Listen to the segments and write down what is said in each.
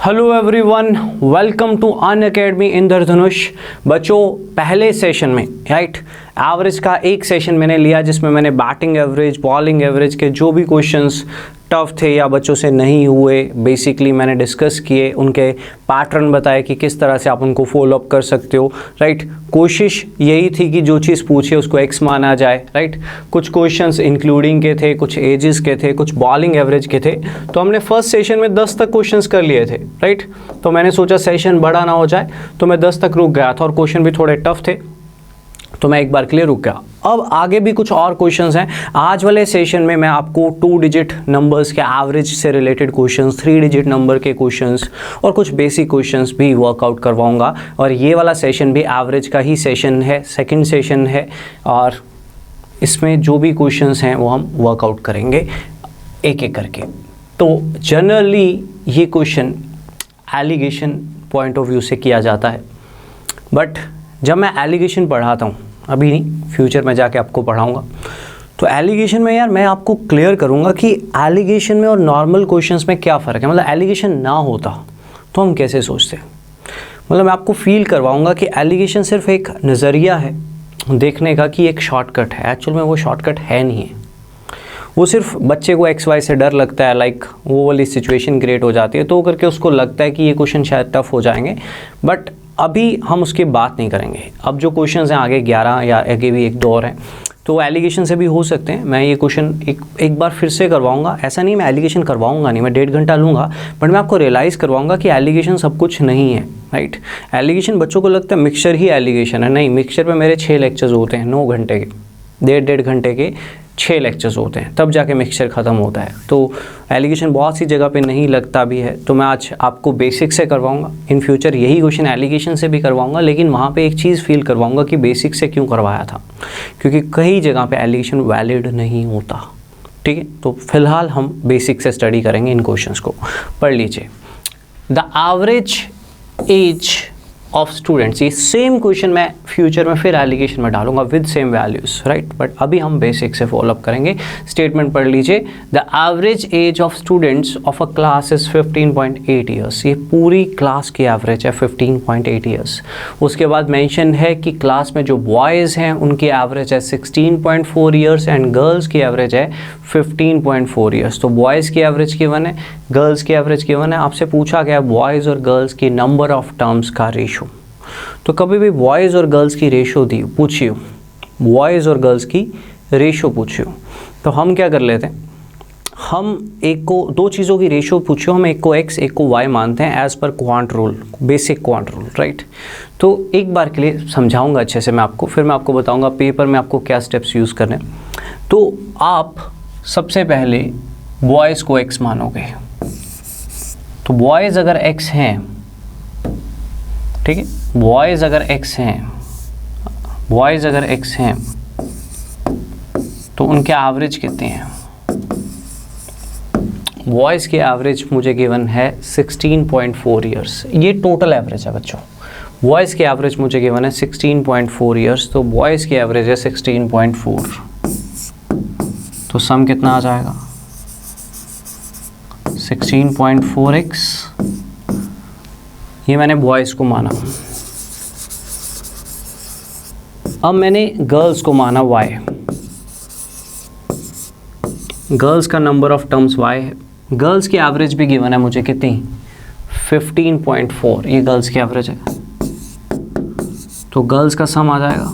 Hello everyone, welcome to Unacademy Indradhanush. बच्चों, पहले session में राइट एवरेज का एक सेशन मैंने लिया जिसमें मैंने बैटिंग एवरेज, बॉलिंग एवरेज के जो भी क्वेश्चंस टफ थे या बच्चों से नहीं हुए बेसिकली मैंने डिस्कस किए, उनके पैटर्न बताए कि किस तरह से आप उनको फॉलो अप कर सकते हो। राइट, कोशिश यही थी कि जो चीज़ पूछे उसको एक्स माना जाए। राइट, कुछ क्वेश्चंस इंक्लूडिंग के थे, कुछ एजेस के थे, कुछ बॉलिंग एवरेज के थे। तो हमने फर्स्ट सेशन में 10 तक क्वेश्चंस कर लिए थे। राइट, तो मैंने सोचा सेशन बड़ा ना हो जाए तो मैं 10 तक रुक गया था और क्वेश्चन भी थोड़े टफ थे तो मैं एक बार के लिए रुक गया। अब आगे भी कुछ और क्वेश्चंस हैं। आज वाले सेशन में मैं आपको 2 डिजिट नंबर्स के एवरेज से रिलेटेड क्वेश्चंस, 3 डिजिट नंबर के क्वेश्चंस और कुछ बेसिक क्वेश्चंस भी वर्कआउट करवाऊंगा। और ये वाला सेशन भी एवरेज का ही सेशन है, सेकंड सेशन है और इसमें जो भी क्वेश्चंस हैं वो हम वर्कआउट करेंगे एक एक करके। तो जनरली ये question allegation point of view से किया जाता है, बट जब मैं एलिगेशन पढ़ाता हूँ, अभी नहीं फ्यूचर में जाके आपको पढ़ाऊँगा, तो एलिगेशन में यार मैं आपको क्लियर करूँगा कि एलिगेशन में और नॉर्मल क्वेश्चंस में क्या फ़र्क है। मतलब एलिगेशन ना होता तो हम कैसे सोचते हैं। मतलब मैं आपको फील करवाऊँगा कि एलिगेशन सिर्फ एक नज़रिया है देखने का कि एक शॉर्टकट है। एक्चुअल में वो शॉर्टकट है नहीं है, वो सिर्फ बच्चे को एक्स वाई से डर लगता है, लाइक वो वाली सिचुएशन क्रिएट हो जाती है तो करके उसको लगता है कि ये क्वेश्चन शायद टफ हो जाएंगे। बट अभी हम उसकी बात नहीं करेंगे। अब जो क्वेश्चंस हैं आगे 11 या आगे भी 1-2 और हैं तो एलिगेशन से भी हो सकते हैं। मैं ये क्वेश्चन एक बार फिर से करवाऊंगा। ऐसा नहीं मैं एलिगेशन करवाऊंगा नहीं, मैं 1.5 घंटा लूँगा, बट मैं आपको रियलाइज़ करवाऊंगा कि एलिगेशन सब कुछ नहीं है। राइट, एलिगेशन बच्चों को लगता है मिक्सचर ही एलिगेशन है। नहीं, मिक्सचर पे मेरे 6 लेक्चर्स होते हैं, 9 घंटे के, 1.5 घंटे के 6 लेक्चर्स होते हैं, तब जाके मिक्सचर ख़त्म होता है। तो एलिगेशन बहुत सी जगह पे नहीं लगता भी है। तो मैं आज आपको बेसिक से करवाऊंगा, इन फ्यूचर यही क्वेश्चन एलिगेशन से भी करवाऊंगा, लेकिन वहाँ पे एक चीज़ फील करवाऊंगा कि बेसिक से क्यों करवाया था, क्योंकि कई जगह पे एलिगेशन वैलिड नहीं होता। ठीक है, तो फिलहाल हम बेसिक से स्टडी करेंगे इन क्वेश्चंस को। पढ़ लीजिए, the average age of students. ये सेम क्वेश्चन मैं फ्यूचर में फिर एलिगेशन में डालूंगा with same values. Right, but अभी हम बेसिक से फॉलो अप करेंगे। स्टेटमेंट पढ़ लीजिए, the average age of students of a class is 15.8 years. ये पूरी क्लास की एवरेज है 15.8 ईयर्स। उसके बाद मेंशन है कि क्लास में जो बॉयज़ हैं उनकी एवरेज है 16.4 ईयर्स एंड गर्ल्स की एवरेज है 15.4 ईयर्स। तो बॉयज़ की एवरेज गिवन है, गर्ल्स की एवरेज गिवन है। आपसे पूछा गया बॉयज़ और गर्ल्स की नंबर ऑफ टर्म्स का रेशो। तो कभी भी बॉयज़ और गर्ल्स की रेशो दी पूछिए, बॉयज़ और गर्ल्स की रेशो पूछिए, तो हम क्या कर लेते हैं, हम एक को 2 चीज़ों की रेशो पूछियो, हम एक को x एक को y मानते हैं as per quant rule, basic quant rule. Right, तो एक बार के लिए समझाऊंगा अच्छे से मैं आपको, फिर मैं आपको बताऊंगा पेपर में आपको क्या स्टेप्स यूज़ करने। तो आप सबसे पहले बॉयज़ को x मानोगे, तो बॉयज़ अगर x हैं, ठीक है, बॉयज़ अगर x हैं, बॉयज़ अगर x हैं तो उनके एवरेज कितने हैं। बॉयज़ की एवरेज मुझे गिवन है 16.4 ईयर्स। ये टोटल एवरेज है बच्चों। बॉयज़ की एवरेज मुझे गिवन है 16.4 ईयर्स, तो बॉयज़ की एवरेज है 16.4। तो सम कितना आ जाएगा 16.4x। ये मैंने बॉयज़ को माना। अब मैंने गर्ल्स को माना y। गर्ल्स का नंबर ऑफ टर्म्स y है। गर्ल्स की एवरेज भी गिवन है मुझे कितनी 15.4। ये गर्ल्स की एवरेज है, तो गर्ल्स का सम आ जाएगा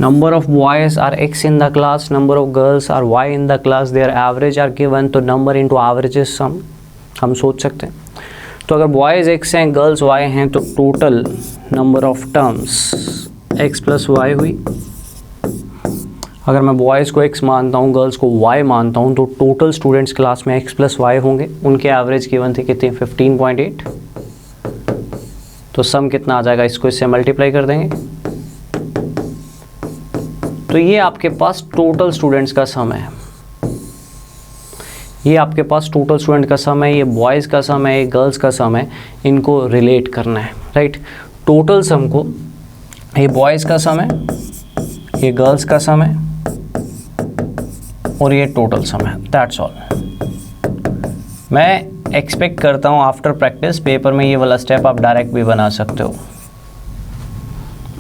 number of boys are x in the class, number of girls are y in the class, their average are given, तो number into average is sum। हम सोच सकते हैं, तो अगर boys x हैं girls y हैं तो total number of terms x plus y हुई। अगर मैं boys को x मानता हूँ, girls को y मानता हूँ, तो total students क्लास में x plus y होंगे। उनके एवरेज गिवन थे कितने 15.8। तो सम कितना आ जाएगा, इसको इससे मल्टीप्लाई कर देंगे तो ये आपके पास टोटल स्टूडेंट्स का सम है। ये आपके पास टोटल स्टूडेंट का सम है, ये बॉयज़ का सम है, ये गर्ल्स का सम है। इनको रिलेट करना है। राइट, टोटल सम को, ये बॉयज़ का सम है, ये गर्ल्स का सम है और ये टोटल सम है। That's all. मैं एक्सपेक्ट करता हूँ आफ्टर प्रैक्टिस पेपर में ये वाला स्टेप आप डायरेक्ट भी बना सकते हो,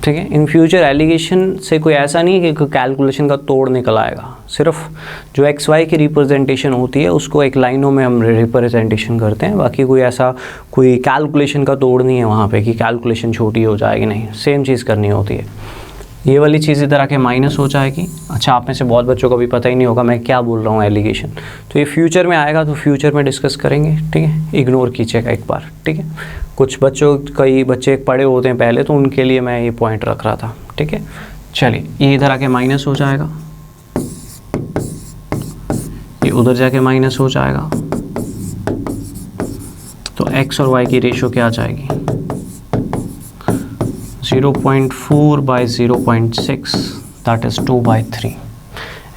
ठीक है। इन फ्यूचर एलिगेशन से कोई ऐसा नहीं है कि कैलकुलेशन का तोड़ निकल आएगा, सिर्फ जो एक्स वाई की रिप्रेजेंटेशन होती है उसको एक लाइनों में हम रिप्रेजेंटेशन करते हैं, बाकी कोई ऐसा कोई कैलकुलेशन का तोड़ नहीं है वहाँ पे कि कैलकुलेशन छोटी हो जाएगी, नहीं, सेम चीज़ करनी होती है। ये वाली चीज़ इधर आके माइनस हो जाएगी। अच्छा, आप में से बहुत बच्चों को भी पता ही नहीं होगा मैं क्या बोल रहा हूँ एलिगेशन, तो ये फ्यूचर में आएगा तो फ्यूचर में डिस्कस करेंगे, ठीक है। इग्नोर कीजिएगा एक बार, ठीक है। कुछ बच्चों, कई बच्चे पढ़े होते हैं पहले, तो उनके लिए मैं ये पॉइंट रख रहा था, ठीक है। चलिए, ये इधर आके माइनस हो जाएगा, ये उधर जाके माइनस हो जाएगा, तो एक्स और वाई की रेशो क्या आ जाएगी, 0.4 by 0.6 दैट इज़ 2/3।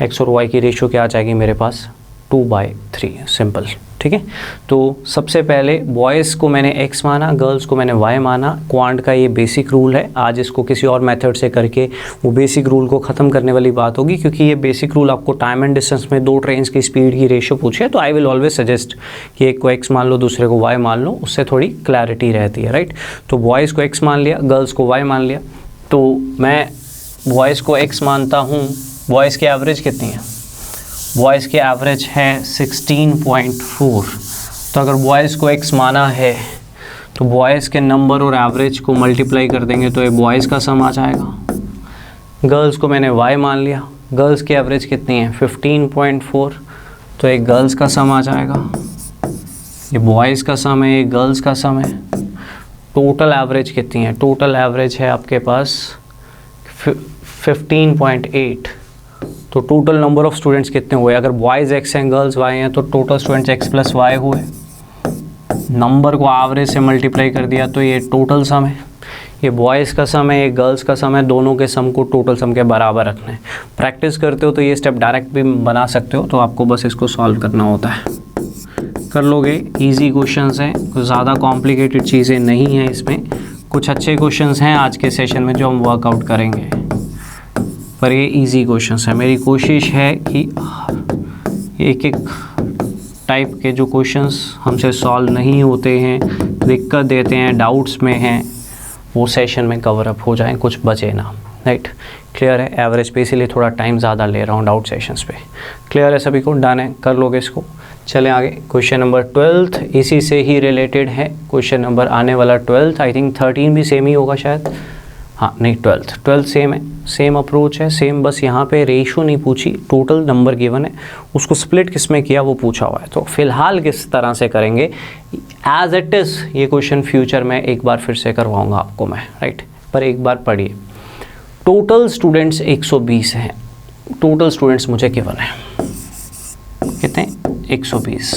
एक्स और वाई की रेशो क्या आ जाएगी मेरे पास, 2/3, सिंपल, ठीक है। तो सबसे पहले बॉयज़ को मैंने x माना, गर्ल्स को मैंने y माना। क्वांट का ये बेसिक रूल है, आज इसको किसी और मेथड से करके वो बेसिक रूल को ख़त्म करने वाली बात होगी, क्योंकि ये बेसिक रूल आपको टाइम एंड डिस्टेंस में दो ट्रेन्स की स्पीड की रेशियो पूछे तो आई विल ऑलवेज सजेस्ट कि एक को x मान लो, दूसरे को y मान लो, उससे थोड़ी क्लैरिटी रहती है, राइट। तो बॉयज़ को x मान लिया, गर्ल्स को y मान लिया, तो मैं बॉयज़ को x मानता हूँ। बॉयज़ की एवरेज कितनी है, बॉयज़ की एवरेज है 16.4। तो अगर बॉयज़ को x माना है तो बॉयज़ के नंबर और एवरेज को मल्टीप्लाई कर देंगे तो ये बॉयज़ का सम आ जाएगा। गर्ल्स को मैंने y मान लिया, गर्ल्स की एवरेज कितनी है 15.4, तो एक गर्ल्स का सम आ जाएगा। ये बॉयज़ का सम है, ये गर्ल्स का सम है। टोटल एवरेज कितनी है, टोटल एवरेज है आपके पास 15.8। तो टोटल नंबर ऑफ़ स्टूडेंट्स कितने हुए, अगर बॉयज़ x हैं गर्ल्स y हैं तो टोटल स्टूडेंट्स x + y हुए। नंबर को एवरेज से मल्टीप्लाई कर दिया तो ये टोटल सम है। ये बॉयज़ का सम है, ये गर्ल्स का सम है, दोनों के सम को टोटल सम के बराबर रखना है। प्रैक्टिस करते हो तो ये स्टेप डायरेक्ट भी बना सकते हो, तो आपको बस इसको सॉल्व करना होता है, कर लोगे। ईजी क्वेश्चंस हैं, कुछ ज़्यादा कॉम्प्लिकेटेड चीज़ें नहीं हैं इसमें। कुछ अच्छे क्वेश्चंस हैं आज के सेशन में जो हम वर्कआउट करेंगे, पर ये इजी क्वेश्चंस है। मेरी कोशिश है कि एक एक टाइप के जो क्वेश्चंस हमसे सॉल्व नहीं होते हैं, दिक्कत देते हैं, डाउट्स में हैं, वो सेशन में कवर अप हो जाएं, कुछ बचे ना, राइट। क्लियर है, एवरेज पे इसीलिए थोड़ा टाइम ज़्यादा ले रहा हूँ डाउट सेशंस पे। क्लियर है सभी को, डन है, कर लोगे इसको। चलें आगे, क्वेश्चन नंबर 12 इसी से ही रिलेटेड है। क्वेश्चन नंबर आने वाला 12, आई थिंक 13 भी सेम ही होगा शायद, हाँ नहीं 12 सेम है, सेम अप्रोच है, सेम, बस यहाँ पे रेशो नहीं पूछी, टोटल नंबर गिवन है, उसको स्प्लिट किस में किया वो पूछा हुआ है। तो फिलहाल किस तरह से करेंगे एज इट इज़, ये क्वेश्चन फ्यूचर में एक बार फिर से करवाऊँगा आपको मैं, राइट। पर एक बार पढ़िए, टोटल स्टूडेंट्स 120 हैं, टोटल स्टूडेंट्स मुझे गिवन है कितने 120,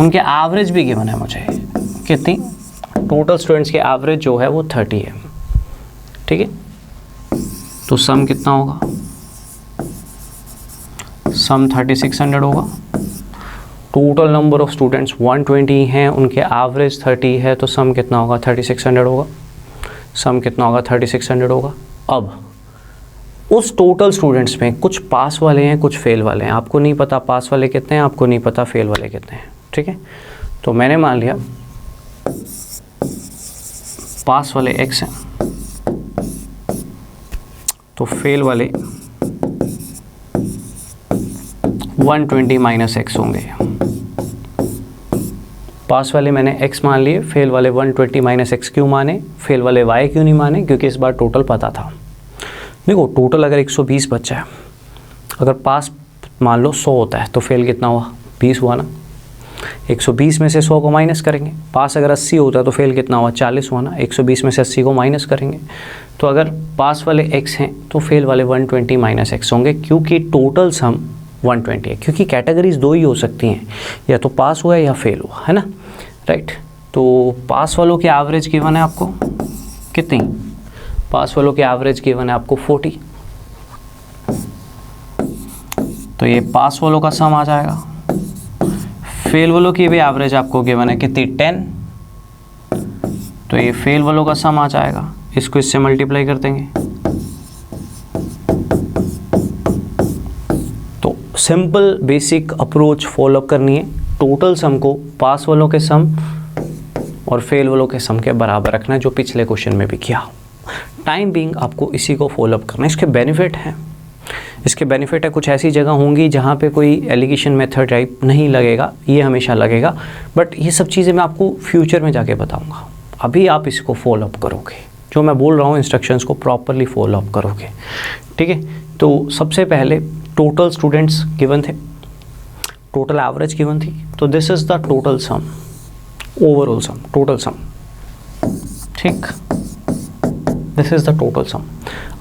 उनके एवरेज भी गिवन है मुझे कितनी, टोटल स्टूडेंट्स के एवरेज जो है वो 30 है, ठीक है। तो सम कितना होगा, सम 3600 होगा। टोटल नंबर ऑफ स्टूडेंट्स 120 हैं, उनके एवरेज 30 है, तो सम कितना होगा 3600 होगा, सम कितना होगा 3600 होगा। अब उस टोटल स्टूडेंट्स में कुछ पास वाले हैं, कुछ फेल वाले हैं, आपको नहीं पता पास वाले कितने हैं, आपको नहीं पता फेल वाले कितने हैं, ठीक है। तो मैंने मान लिया पास वाले x हैं, तो फेल वाले 120 - x होंगे। पास वाले मैंने x मान लिए, फेल वाले 120 - x क्यों माने, फेल वाले y क्यों नहीं माने, क्योंकि इस बार टोटल पता था। देखो टोटल अगर 120 बच्चा है, अगर पास मान लो 100 होता है तो फेल कितना हुआ 20 हुआ ना, 120 में से 100 को माइनस करेंगे। पास अगर 80 होता है तो फेल कितना हुआ 40 हुआ ना, 120 में से 80 को माइनस करेंगे। तो अगर पास वाले x हैं तो फेल वाले 120 - x होंगे, क्योंकि टोटल सम 120 है, क्योंकि कैटेगरीज दो ही हो सकती हैं, या तो पास हुआ है या फेल हुआ है ना, राइट। तो पास वालों की एवरेज गिवन है आपको कितनी, पास वालों की एवरेज गिवन है आपको 40, तो ये पास वालों का सम आ जाएगा। फेल वालों की भी एवरेज आपको गिवन है कितनी 10, तो ये फेल वालों का सम आ जाएगा, इसको इससे मल्टीप्लाई कर देंगे। तो सिंपल बेसिक अप्रोच फॉलो करनी है, टोटल सम को पास वालों के सम और फेल वालों के सम के बराबर रखना है, जो पिछले क्वेश्चन में भी किया। टाइम बीइंग आपको इसी को फॉलोअप करना है। इसके बेनिफिट हैं, इसके बेनिफिट है कुछ ऐसी जगह होंगी जहाँ पे कोई एलिगेशन मेथड टाइप नहीं लगेगा, ये हमेशा लगेगा, बट ये सब चीज़ें मैं आपको फ्यूचर में जाके बताऊँगा। अभी आप इसको फॉलोअप करोगे, जो मैं बोल रहा हूँ इंस्ट्रक्शंस को प्रॉपरली फॉलोअप करोगे, ठीक है। तो सबसे पहले टोटल स्टूडेंट्स गिवन थे, टोटल एवरेज गिवन थी, तो this is the total sum, overall sum, total sum, ठीक, this is the total sum.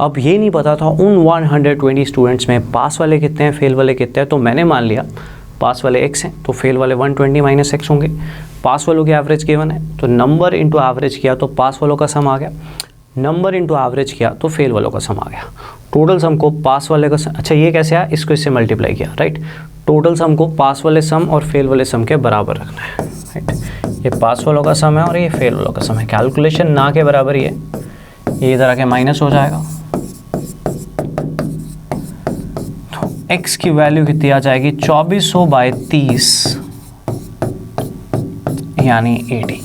अब ये नहीं पता था उन 120 स्टूडेंट्स में पास वाले कितने हैं, फेल वाले कितने हैं, तो मैंने मान लिया पास वाले x हैं तो फेल वाले 120 माइनस x होंगे। पास वालों की एवरेज गिवन है तो नंबर इंटू एवरेज किया तो पास वालों का सम आ गया, नंबर इंटू एवरेज किया तो फेल वालों का सम आ गया। टोटल सम को पास वाले का सम, अच्छा ये कैसे आया, इसको इससे मल्टीप्लाई किया, राइट। टोटल सम को पास वाले सम और फेल वाले सम के बराबर रखना है, राइट। ये पास वालों का सम है और ये फेल वालों का सम है। कैलकुलेशन ना के बराबर ही है, ये इधर आके माइनस हो जाएगा, तो x की वैल्यू कितनी आ जाएगी, 2400/30 यानी 80।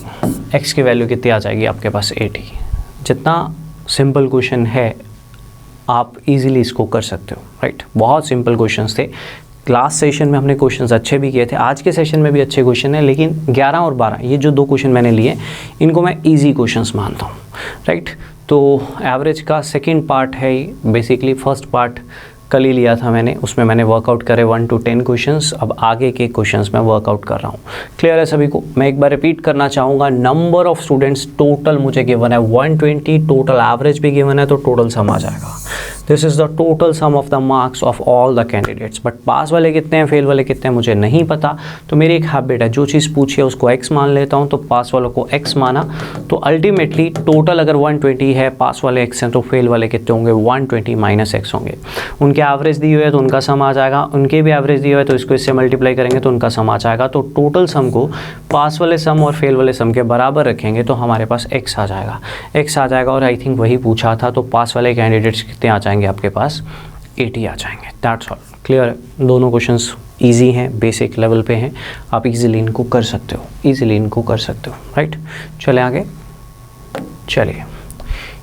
x की वैल्यू कितनी आ जाएगी आपके पास, 80। जितना सिंपल क्वेश्चन है आप इजीली इसको कर सकते हो, राइट। बहुत सिंपल क्वेश्चंस थे। लास्ट सेशन में हमने क्वेश्चंस अच्छे भी किए थे, आज के सेशन में भी अच्छे क्वेश्चन हैं, लेकिन 11 और 12 ये जो दो क्वेश्चन मैंने लिए इनको मैं इजी क्वेश्चंस मानता हूँ, राइट। तो एवरेज का सेकंड पार्ट है, बेसिकली फर्स्ट पार्ट कल ही लिया था मैंने, उसमें मैंने वर्कआउट करे 1 to 10 क्वेश्चंस। अब आगे के क्वेश्चंस मैं वर्कआउट कर रहा हूँ। क्लियर है सभी को? मैं एक बार रिपीट करना चाहूँगा, नंबर ऑफ स्टूडेंट्स टोटल मुझे गिवन है 120, टोटल एवरेज भी गिवन है, तो टोटल सम आ जाएगा। This is the total sum of the marks of all the candidates. But pass वाले कितने हैं, फेल वाले कितने हैं, मुझे नहीं पता। तो मेरी एक हैबिट है, जो चीज़ पूछी है उसको x मान लेता हूँ, तो पास वालों को x माना, तो अल्टीमेटली टोटल अगर 120 है, पास वाले x हैं, तो फेल वाले कितने होंगे, 120 माइनस x होंगे। उनके एवरेज दी हुई है तो उनका सम आ जाएगा, उनके भी एवरेज दी हुई है तो इसको इससे मल्टीप्लाई करेंगे तो उनका सम आ जाएगा। तो टोटल सम को पास वाले सम और फेल वाले सम के बराबर रखेंगे तो हमारे पास x आ जाएगा, x आ जाएगा। और आई थिंक वही पूछा था, तो पास वाले कैंडिडेट्स कितने आ जाएंगे आपके पास, 80 आ जाएंगे। That's all. क्लियर है? दोनों क्वेश्चंस इजी हैं, बेसिक लेवल पे हैं, आप इजीली इनको कर सकते हो, इजीली इनको कर सकते हो, राइट। चले आगे। चलिए,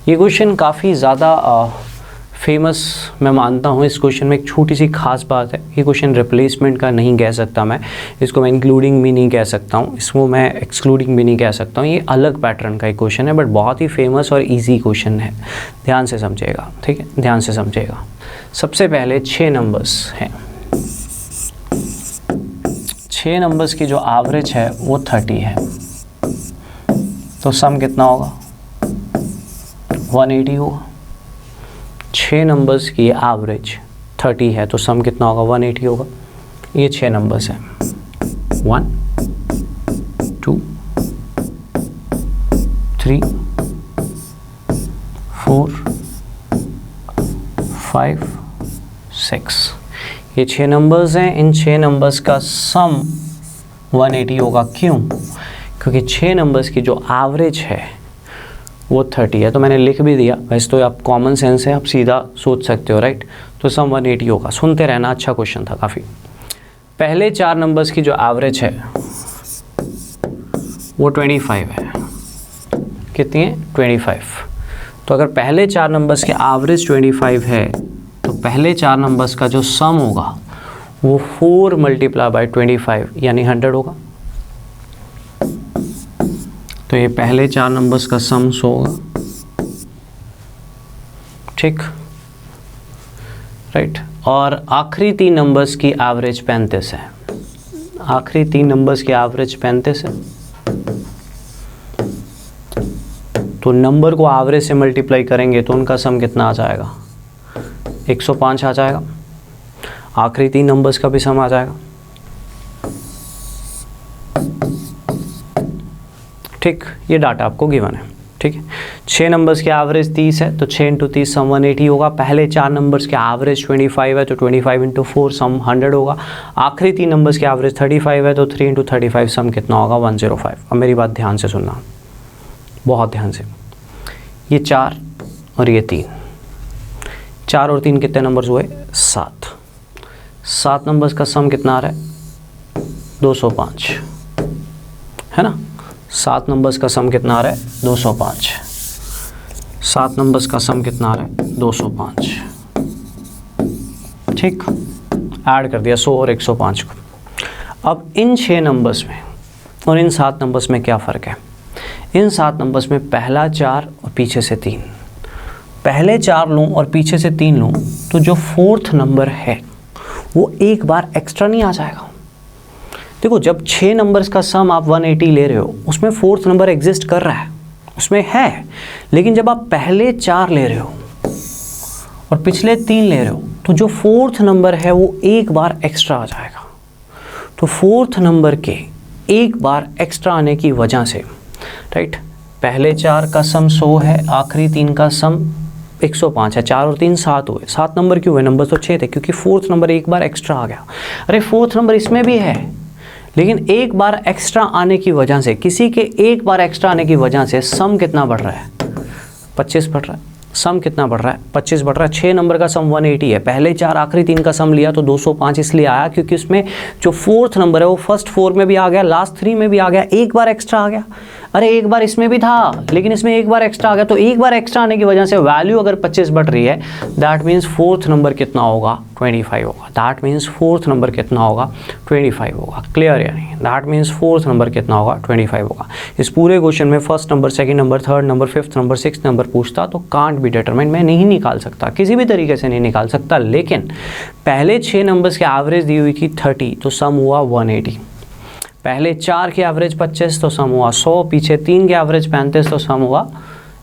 ये क्वेश्चन काफ़ी ज़्यादा फेमस मैं मानता हूँ। इस क्वेश्चन में एक छोटी सी खास बात है, ये क्वेश्चन रिप्लेसमेंट का नहीं कह सकता मैं, इसको मैं इंक्लूडिंग भी नहीं कह सकता हूँ, इसको मैं एक्सक्लूडिंग भी नहीं कह सकता हूँ। ये अलग पैटर्न का एक क्वेश्चन है, बट बहुत ही फेमस और इजी क्वेश्चन है। ध्यान से समझिएगा, ठीक है, ध्यान से समझिएगा। सबसे पहले 6 नंबर्स हैं, 6 नंबर्स की जो एवरेज है वो 30 है, तो सम कितना होगा, 180 होगा। 6 नंबर्स की एवरेज 30 है तो सम कितना होगा, 180 होगा। ये 6 नंबर्स हैं, 1 2 3 4 5 6, ये 6 नंबर्स हैं। इन 6 नंबर्स का सम 180 होगा। क्यों? क्योंकि 6 नंबर्स की जो एवरेज है वो 30 है, तो मैंने लिख भी दिया। वैसे तो आप कॉमन सेंस है, आप सीधा सोच सकते हो, राइट। तो सम 180 होगा। सुनते रहना, अच्छा क्वेश्चन था काफ़ी। पहले 4 नंबर्स की जो एवरेज है वो 25 है। कितनी है? 25। तो अगर पहले 4 नंबर्स की एवरेज 25 है तो पहले 4 नंबर्स का जो सम होगा वो 4 मल्टीप्लाई बाई 25 यानी 100 होगा। तो ये पहले 4 नंबर्स का सम होगा, ठीक, राइट। और आखिरी 3 नंबर्स की एवरेज 35 है। आखिरी 3 नंबर्स की एवरेज 35 है, तो नंबर को एवरेज से मल्टीप्लाई करेंगे तो उनका सम कितना आ जाएगा, 105 आ जाएगा। आखिरी 3 नंबर्स का भी सम आ जाएगा, ठीक। ये डाटा आपको गिवन है, ठीक है। 6 नंबर्स की एवरेज 30 है तो 6 इंटू 30 सम 180 होगा। पहले 4 नंबर्स के एवरेज 25 है तो 25 इंटू 4 सम 100 होगा। आखिरी 3 नंबर्स के एवरेज 35 है तो 3 इंटू 35 सम कितना होगा, 105। अब मेरी बात ध्यान से सुनना, बहुत ध्यान से। ये 4 और ये 3, 4 और 3 कितने नंबर्स हुए, 7। 7 नंबर्स का सम कितना आ रहा है, 205, है ना। 7 नंबर्स का सम कितना आ रहा है? 205। 7 नंबर्स का सम कितना आ रहा है? 205। ठीक, ऐड कर दिया 100 और 105 को। अब इन 6 नंबर्स में और इन 7 नंबर्स में क्या फ़र्क है? इन 7 नंबर्स में पहला 4 और पीछे से 3, पहले 4 लूँ और पीछे से 3 लूँ तो जो 4th नंबर है वो एक बार एक्स्ट्रा नहीं आ जाएगा। देखो, जब 6 नंबर्स का सम आप 180 ले रहे हो उसमें 4th नंबर एग्जिस्ट कर रहा है, उसमें है, लेकिन जब आप पहले 4 ले रहे हो और पिछले 3 ले रहे हो तो जो 4th नंबर है वो एक बार एक्स्ट्रा आ जाएगा। तो 4th नंबर के एक बार एक्स्ट्रा आने की वजह से, राइट, पहले 4 का सम 100 है, आखिरी 3 का सम 105 है, 4 और 3 7 हुए। 7 नंबर क्यों हुए? नंबर तो 6 थे, क्योंकि 4th नंबर एक बार एक्स्ट्रा आ गया। अरे 4th नंबर इसमें भी है, लेकिन एक बार एक्स्ट्रा आने की वजह से, किसी के एक बार एक्स्ट्रा आने की वजह से सम कितना बढ़ रहा है? 25 बढ़ रहा है। सम कितना बढ़ रहा है? 25 बढ़ रहा है। 6 नंबर का सम 180 है, पहले 4 आखिरी 3 का सम लिया तो 205 इसलिए आया क्योंकि उसमें जो 4th नंबर है वो फर्स्ट 4 में भी आ गया, लास्ट 3 में भी आ गया, एक बार एक्स्ट्रा आ गया। अरे एक बार इसमें भी था, लेकिन इसमें एक बार एक्स्ट्रा आ गया, तो एक बार एक्स्ट्रा आने की वजह से वैल्यू अगर 25 बढ़ रही है, दैट मीन्स 4th नंबर कितना होगा? 25 होगा। दैट मीन्स 4th नंबर कितना होगा? 25 होगा। क्लियर या नहीं? दैट मीन्स 4th नंबर कितना होगा? 25 होगा। इस पूरे क्वेश्चन में first number, second number, third number, fifth number, sixth number पूछता तो कांट बी डिटरमाइंड, मैं नहीं निकाल सकता, किसी भी तरीके से नहीं निकाल सकता। लेकिन पहले 6 नंबर्स की एवरेज दी हुई थी 30, तो सम हुआ 180। पहले 4 की एवरेज 25 तो सम हुआ 100, पीछे 3 की एवरेज 35 तो सम हुआ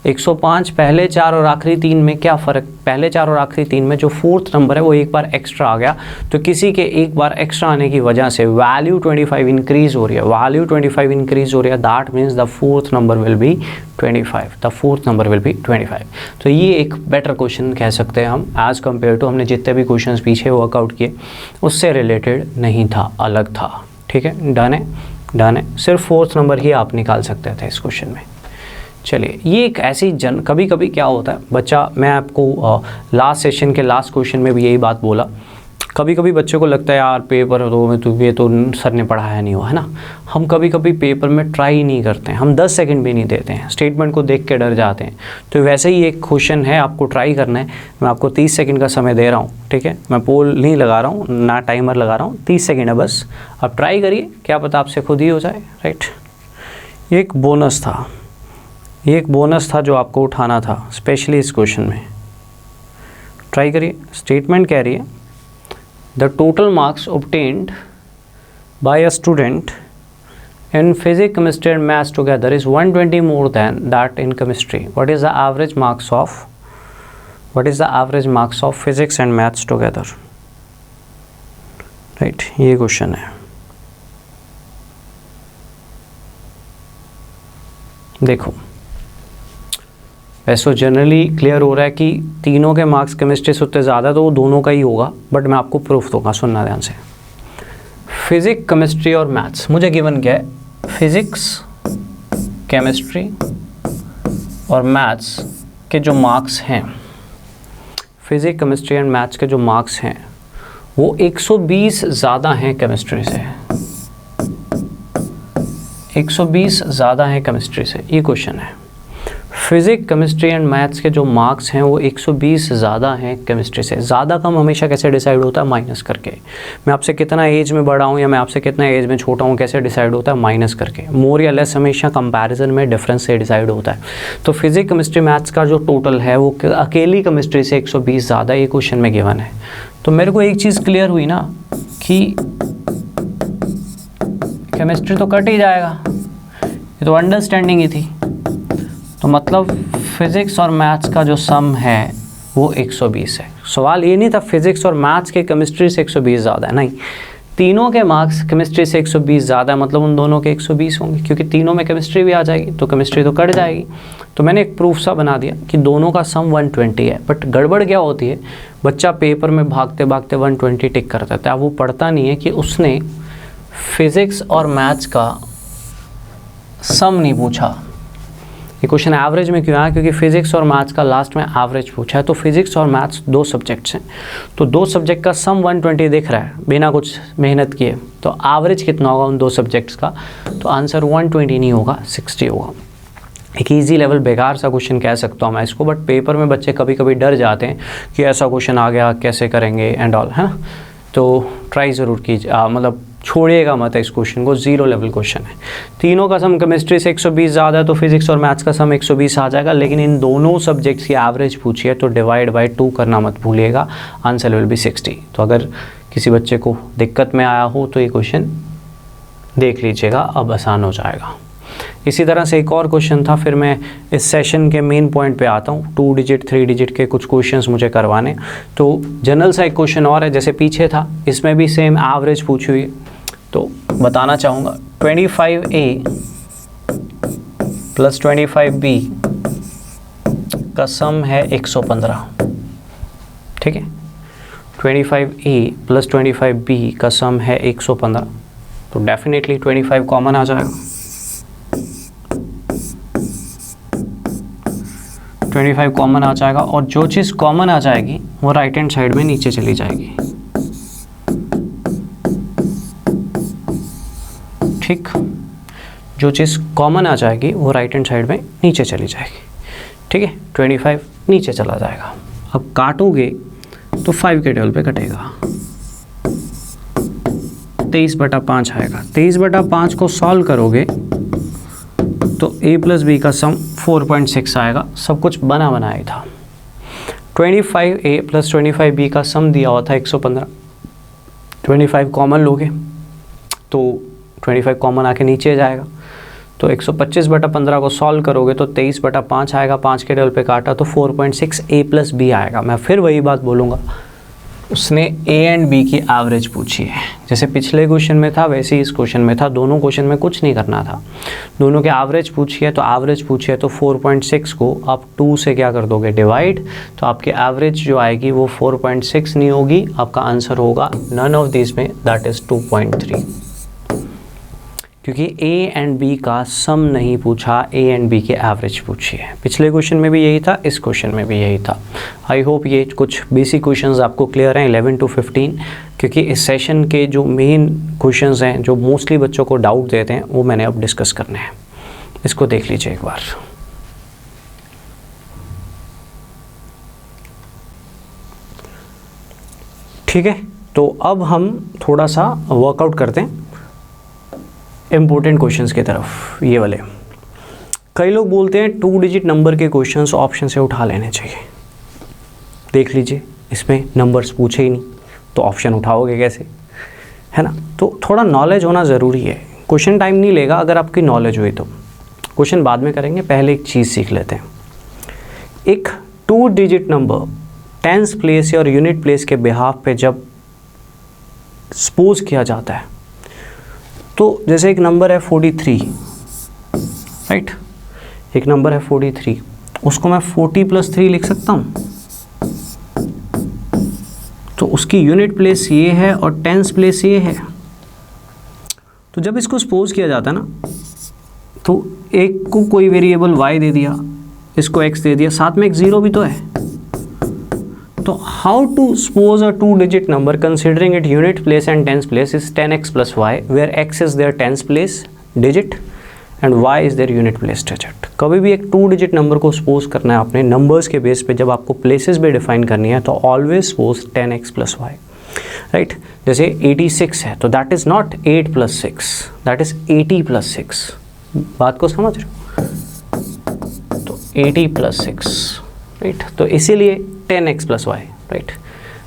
105। पहले 4 और आखिरी 3 में क्या फ़र्क? पहले 4 और आखिरी 3 में जो 4th नंबर है वो एक बार एक्स्ट्रा आ गया, तो किसी के एक बार एक्स्ट्रा आने की वजह से वैल्यू 25 इंक्रीज़ हो रही है। वैल्यू 25 इंक्रीज़ हो रही है, that means the 4th number will be 25। The 4th number will be 25। तो ये एक बेटर क्वेश्चन कह सकते हैं हम, एज़ कम्पेयर टू हमने जितने भी क्वेश्चन पीछे वर्कआउट किए उससे रिलेटेड नहीं था, अलग था। ठीक है, डन है, डन है। सिर्फ 4th नंबर ही आप निकाल सकते थे इस क्वेश्चन में। चलिए, ये एक ऐसी कभी कभी क्या होता है बच्चा, मैं आपको लास्ट सेशन के लास्ट क्वेश्चन में भी यही बात बोला, कभी कभी बच्चों को लगता है यार पेपर दो में तो ये तो सर ने पढ़ाया नहीं हुआ, है ना। हम कभी कभी पेपर में ट्राई नहीं करते हैं, हम 10 सेकंड भी नहीं देते हैं, स्टेटमेंट को देख के डर जाते हैं। तो वैसे ही एक क्वेश्चन है, आपको ट्राई करना है। मैं आपको 30 सेकंड का समय दे रहा हूँ, ठीक है। मैं पोल नहीं लगा रहा हूँ, ना टाइमर लगा रहा हूँ, 30 सेकंड है बस। आप ट्राई करिए, क्या पता आपसे खुद ही हो जाए, राइट। ये एक बोनस था, ये एक बोनस था जो आपको उठाना था स्पेशली इस क्वेश्चन में। ट्राई करिए। स्टेटमेंट कह रही है the total marks obtained by a student in physics, chemistry and maths together is 120 more than that in chemistry. What is the average marks of physics and maths together? Right, ये question है। देखो, वैसे generally clear हो रहा है कि तीनों के मार्क्स केमिस्ट्री से उतने ज़्यादा, तो वो दोनों का ही होगा, बट मैं आपको प्रूफ दूंगा, सुनना ध्यान से। फिज़िक्स, केमिस्ट्री और मैथ्स मुझे गिवन क्या है? फिज़िक्स, केमिस्ट्री और मैथ्स के जो मार्क्स हैं, फिज़िक्स, केमिस्ट्री एंड मैथ्स के जो मार्क्स हैं वो 120 ज़्यादा हैं केमिस्ट्री से, 120 ज़्यादा हैं केमिस्ट्री से। ये क्वेश्चन है। फिज़िक्स, केमिस्ट्री एंड मैथ्स के जो मार्क्स हैं वो 120 ज़्यादा हैं केमिस्ट्री से। ज़्यादा कम हमेशा कैसे डिसाइड होता है? माइनस करके। मैं आपसे कितना एज में बड़ा हूँ या मैं आपसे कितना एज में छोटा हूँ कैसे डिसाइड होता है? माइनस करके। मोर या लेस हमेशा कंपैरिजन में डिफरेंस से डिसाइड होता है। तो फिज़िक्स, केमिस्ट्री, मैथ्स का जो टोटल है वो अकेली केमिस्ट्री से 120 ज़्यादा, ये क्वेश्चन में गिवन है। तो मेरे को एक चीज़ क्लियर हुई ना कि केमिस्ट्री तो कट ही जाएगा, ये तो अंडरस्टैंडिंग ही थी। तो मतलब फिज़िक्स और मैथ्स का जो सम है वो 120 है। सवाल ये नहीं था फिज़िक्स और मैथ्स के केमिस्ट्री से 120 ज़्यादा है, नहीं, तीनों के मार्क्स केमिस्ट्री से 120 ज़्यादा है, मतलब उन दोनों के 120 होंगे, क्योंकि तीनों में केमिस्ट्री भी आ जाएगी तो केमिस्ट्री तो कट जाएगी। तो मैंने एक प्रूफ सा बना दिया कि दोनों का सम 120 है। बट गड़बड़ क्या होती है, बच्चा पेपर में भागते भागते 120 टिक कर देता है, वो पढ़ता नहीं है कि उसने फिज़िक्स और मैथ्स का सम नहीं पूछा, ये क्वेश्चन एवरेज में क्यों आया, क्योंकि फिजिक्स और मैथ्स का लास्ट में एवरेज पूछा है। तो फिजिक्स और मैथ्स 2 सब्जेक्ट्स हैं, तो 2 सब्जेक्ट का सम 120 दिख रहा है बिना कुछ मेहनत किए, तो एवरेज कितना होगा उन 2 सब्जेक्ट्स का, तो आंसर 120 नहीं होगा, 60 होगा। एक इजी लेवल बेकार सा क्वेश्चन कह सकता हूँ मैं इसको, बट पेपर में बच्चे कभी कभी डर जाते हैं कि ऐसा क्वेश्चन आ गया कैसे करेंगे एंड ऑल, है ना। तो ट्राई ज़रूर कीजिए, मतलब छोड़िएगा मत इस क्वेश्चन को, 0 लेवल क्वेश्चन है। तीनों का सम केमिस्ट्री से 120 ज़्यादा है, तो फिजिक्स और मैथ्स का सम 120 आ जाएगा, लेकिन इन दोनों सब्जेक्ट्स की एवरेज पूछिए तो डिवाइड बाय 2 करना मत भूलिएगा, आंसर विल बी 60। तो अगर किसी बच्चे को दिक्कत में आया हो तो ये क्वेश्चन देख लीजिएगा, अब आसान हो जाएगा। इसी तरह से एक और क्वेश्चन था, फिर मैं इस सेशन के मेन पॉइंट पे आता हूँ। 2 डिजिट 3 डिजिट के कुछ क्वेश्चंस मुझे करवाने, तो जनरल सा एक क्वेश्चन और है जैसे पीछे था, इसमें भी सेम एवरेज पूछी हुई है, तो बताना चाहूँगा 25A प्लस 25B का सम है 115, ठीक है। 25A प्लस 25B का सम है 115, तो डेफिनेटली 25 कॉमन आ जाएगा। 25 कॉमन आ जाएगा, और जो चीज़ कॉमन आ जाएगी वो राइट हैंड साइड में नीचे चली जाएगी, ठीक। जो चीज़ कॉमन आ जाएगी वो राइट हैंड साइड में नीचे चली जाएगी, ठीक है। 25 नीचे चला जाएगा। अब काटोगे तो 5 के टेबल पे कटेगा, 23/5 आएगा। 23/5 को सॉल्व करोगे तो a प्लस बी का सम 4.6 आएगा, सब कुछ बना बनाया था। 25A प्लस 25B का सम दिया हुआ था 115, 25 कॉमन लोगे तो 25 कॉमन आके नीचे जाएगा, तो 125/15 को सॉल्व करोगे तो 23/5 आएगा, 5 के टेबल पे काटा तो 4.6 A प्लस बी आएगा। मैं फिर वही बात बोलूँगा, उसने A एंड B की एवरेज पूछी है, जैसे पिछले क्वेश्चन में था वैसे ही इस क्वेश्चन में था। दोनों क्वेश्चन में कुछ नहीं करना था, दोनों के एवरेज पूछी है, तो एवरेज पूछी है तो 4.6 को आप 2 से क्या कर दोगे, डिवाइड, तो आपकी एवरेज जो आएगी वो 4.6 नहीं होगी, आपका आंसर होगा नन ऑफ दिस में, दैट इज़ 2.3, क्योंकि A एंड B का सम नहीं पूछा, A एंड B की एवरेज पूछी है। पिछले क्वेश्चन में भी यही था, इस क्वेश्चन में भी यही था। आई होप ये कुछ बेसिक क्वेश्चंस आपको क्लियर हैं 11 to 15, क्योंकि इस सेशन के जो मेन क्वेश्चंस हैं जो मोस्टली बच्चों को डाउट देते हैं वो मैंने अब डिस्कस करने हैं। इसको देख लीजिए एक बार। ठीक है, तो अब हम थोड़ा सा वर्कआउट करते हैं इम्पोर्टेंट क्वेश्चंस की तरफ। ये वाले कई लोग बोलते हैं 2 डिजिट नंबर के क्वेश्चंस ऑप्शन से उठा लेने चाहिए। देख लीजिए, इसमें नंबर्स पूछे ही नहीं तो ऑप्शन उठाओगे कैसे, है ना। तो थोड़ा नॉलेज होना ज़रूरी है। क्वेश्चन टाइम नहीं लेगा अगर आपकी नॉलेज हुई तो, क्वेश्चन बाद में करेंगे, पहले एक चीज़ सीख लेते हैं। एक 2 डिजिट नंबर टेंस प्लेस और यूनिट प्लेस के बिहाफ पे जब सपोज किया जाता है, तो जैसे एक नंबर है 43, राइट, एक नंबर है 43, उसको मैं 40 + 3 लिख सकता हूँ, तो उसकी यूनिट प्लेस ये है और टेंस प्लेस ये है। तो जब इसको सपोज किया जाता है ना, तो एक को कोई वेरिएबल y दे दिया, इसको x दे दिया, साथ में एक 0 भी तो है। तो how to suppose a 2 digit number considering it unit place and tens place is 10x + y, where x is their tens place digit and y is their unit place digit. कभी भी एक 2 डिजिट नंबर को suppose करना है आपने numbers के base पे, जब आपको प्लेसेस भी डिफाइन करनी है, तो always suppose 10x + y, right. जैसे 86 है तो that is not 8 + 6, that is 80 + 6। बात को समझ रहे हो, तो 80 + 6, राइट। तो इसीलिए 10x + y, राइट।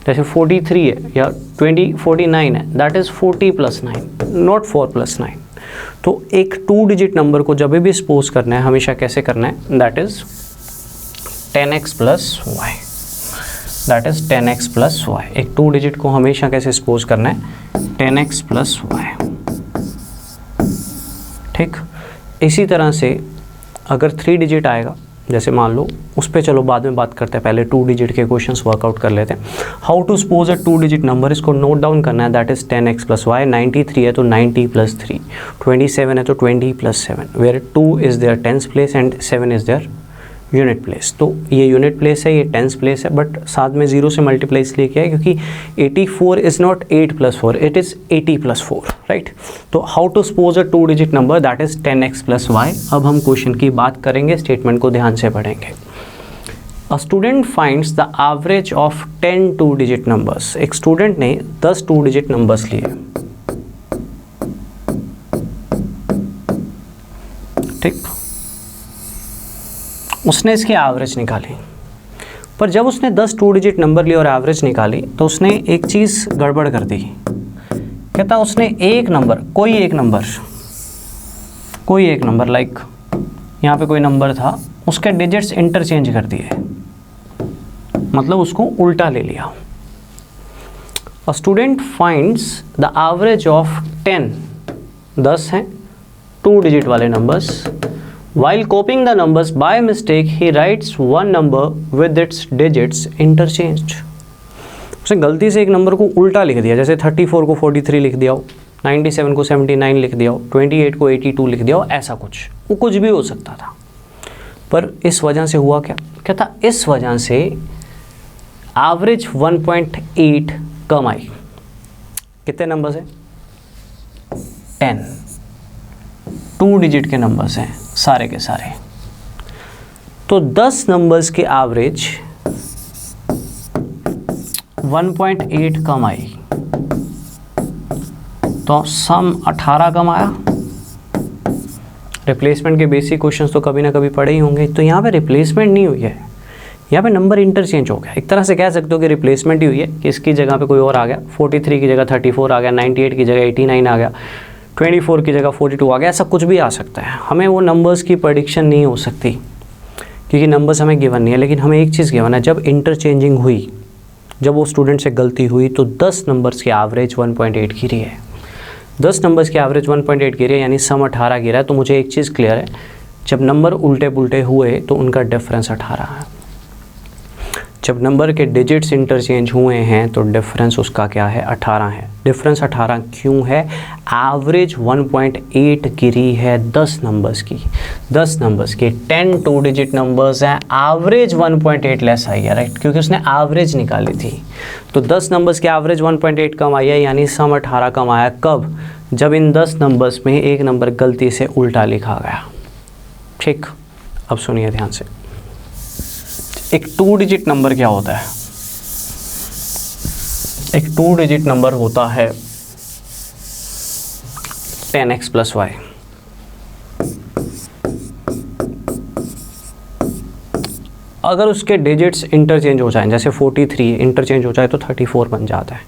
जैसे 43 है या 49 है, दैट इज़ 40 + 9, नॉट 4 + 9। तो एक 2 डिजिट नंबर को जब भी सपोज करना है हमेशा कैसे करना है, that is 10x + y, that is 10x + y। एक 2 डिजिट को हमेशा कैसे सपोज करना है, 10x + y, ठीक। इसी तरह से अगर 3 डिजिट आएगा, जैसे मान लो उस पर चलो बाद में बात करते हैं, पहले 2 डिजिट के क्वेश्चंस वर्कआउट कर लेते हैं। How to suppose a 2 digit number, इसको नोट डाउन करना है, दैट इज 10x + y। 93 है तो 90 + 3, 27 है तो 20 + 7, where 2 is their tens place and 7 is their unit place. तो ये यूनिट प्लेस है, ये टेंस प्लेस है, बट साथ में 0 से मल्टीप्लाई इसलिए किया है क्योंकि 84 is not 8 + 4, it is 80 + 4, right. तो how to suppose a 2 digit number, that is 10x + y। अब हम क्वेश्चन की बात करेंगे, स्टेटमेंट को ध्यान से पढ़ेंगे। A student finds the average of 10 2 digit numbers. एक स्टूडेंट ने 10 2 डिजिट नंबर्स लिए, ठीक, उसने इसकी एवरेज निकाली। पर जब उसने 10 2 डिजिट नंबर लिए और एवरेज निकाली तो उसने एक चीज़ गड़बड़ कर दी। कहता उसने एक नंबर, कोई एक नंबर लाइक यहाँ पे कोई नंबर था, उसके डिजिट्स इंटरचेंज कर दिए, मतलब उसको उल्टा ले लिया। A student finds the average of 10 हैं 2 डिजिट वाले numbers. While copying the numbers by mistake, he writes one number with its digits interchanged. उसने गलती से एक नंबर को उल्टा लिख दिया, जैसे 34 को 43 लिख दिया हो, 97 को 79 लिख दिया हो, 28 को 82 लिख दिया हो, ऐसा कुछ, वो कुछ भी हो सकता था। पर इस वजह से हुआ क्या? कहता इस वजह से एवरेज 1.8 कम आई। कितने नंबर्स हैं? 10 2 डिजिट के नंबर्स हैं सारे के सारे। तो 10 नंबर्स के एवरेज 1.8 कम आई, तो सम 18 कम आया। रिप्लेसमेंट के बेसिक क्वेश्चंस तो कभी ना कभी पढ़े ही होंगे। तो यहाँ पे रिप्लेसमेंट नहीं हुई है, यहाँ पे नंबर इंटरचेंज हो गया। एक तरह से कह सकते हो कि रिप्लेसमेंट ही हुई है कि इसकी जगह पे कोई और आ गया, 43 की जगह 34 आ गया, 98 की जगह 89 आ गया, 24 की जगह 42 आ गया, ऐसा कुछ भी आ सकता है। हमें वो नंबर्स की प्रेडिक्शन नहीं हो सकती क्योंकि नंबर्स हमें गिवन नहीं है, लेकिन हमें एक चीज़ गिवन है, जब इंटरचेंजिंग हुई, जब वो स्टूडेंट से गलती हुई तो 10 नंबर्स की एवरेज 1.8 गिरी है। 10 नंबर्स की एवरेज 1.8 गिरी है, यानी सम 18 गिरा है। तो मुझे एक चीज़ क्लियर है, जब नंबर उल्टे पुल्टे हुए तो उनका डिफरेंस 18 है। जब नंबर के डिजिट्स इंटरचेंज हुए हैं तो डिफरेंस उसका क्या है? 18 है। डिफरेंस 18 क्यों है? एवरेज 1.8 गिरी है 10 नंबर्स की। 10 नंबर्स के 10 2 डिजिट नंबर्स हैं, एवरेज 1.8 लेस आई है, राइट, क्योंकि उसने एवरेज निकाली थी। तो 10 नंबर्स के एवरेज 1.8 कम आई है, यानी सम 18 कम आया। कब? जब इन 10 नंबर्स में एक नंबर गलती से उल्टा लिखा गया। ठीक, अब सुनिए ध्यान से। एक 2 डिजिट नंबर क्या होता है? एक 2 डिजिट नंबर होता है 10x + y। अगर उसके डिजिट्स इंटरचेंज हो जाएं, जैसे 43 इंटरचेंज हो जाए तो 34 बन जाता है,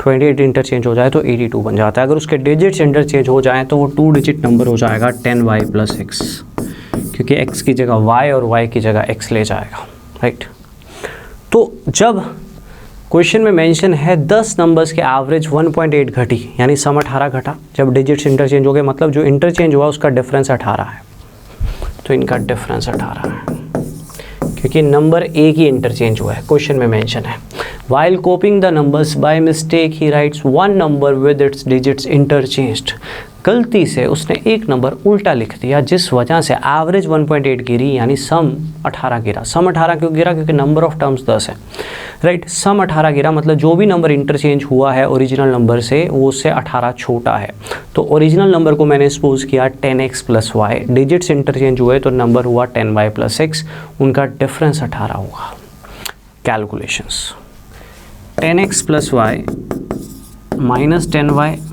28 इंटरचेंज हो जाए तो 82 बन जाता है। अगर उसके डिजिट्स इंटरचेंज हो जाएं तो वो 2 डिजिट नंबर हो जाएगा 10y + x, क्योंकि x की जगह y और y की जगह x ले जाएगा, राइट। तो जब क्वेश्चन में मेंशन है 10 नंबर्स के एवरेज 1.8 घटी, यानी सम 18 घटा, जब डिजिट्स इंटरचेंज हो गए, मतलब जो इंटरचेंज हुआ उसका डिफरेंस 18 है। तो इनका डिफरेंस 18 है क्योंकि नंबर एक ही इंटरचेंज हुआ है, क्वेश्चन में मेंशन है। While copying the numbers by mistake, he writes one number with its digits interchanged. गलती से उसने एक नंबर उल्टा लिख दिया, जिस वजह से एवरेज 1.8 गिरी, यानी सम 18 गिरा। सम 18 क्यों गिरा? क्योंकि नंबर ऑफ टर्म्स 10 है, राइट। सम 18 गिरा, मतलब जो भी नंबर इंटरचेंज हुआ है ओरिजिनल नंबर से, वो उससे 18 छोटा है। तो ओरिजिनल नंबर को मैंने सपोज किया 10x + y, डिजिट्स इंटरचेंज हुए तो नंबर हुआ 10y + x, उनका डिफरेंस 18 हुआ। Calculations: 10x + y - 10y -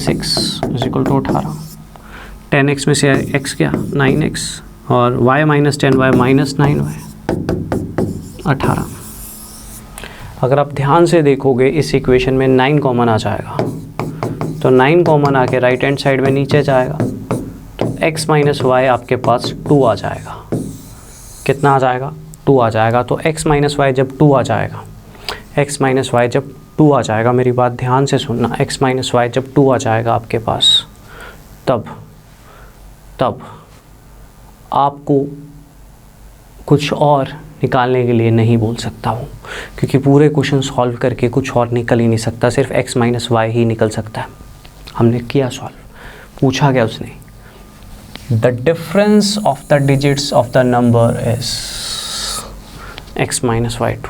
x = 18। 10x में से x क्या? 9x, और y - 10y - 9y 18। अगर आप ध्यान से देखोगे इस इक्वेशन में 9 कॉमन आ जाएगा, तो 9 कॉमन आके राइट हैंड साइड में नीचे जाएगा, तो x - y आपके पास 2 आ जाएगा। कितना आ जाएगा? 2 आ जाएगा। तो x - y जब 2 आ जाएगा, x - y जब 2 आ जाएगा, मेरी बात ध्यान से सुनना, x - y जब 2 आ जाएगा आपके पास, तब आपको कुछ और निकालने के लिए नहीं बोल सकता हूँ, क्योंकि पूरे क्वेश्चन सॉल्व करके कुछ और निकल ही नहीं सकता, सिर्फ x माइनस वाई ही निकल सकता है। हमने किया सॉल्व, पूछा गया उसने, the difference of the digits of the number is x minus y 2।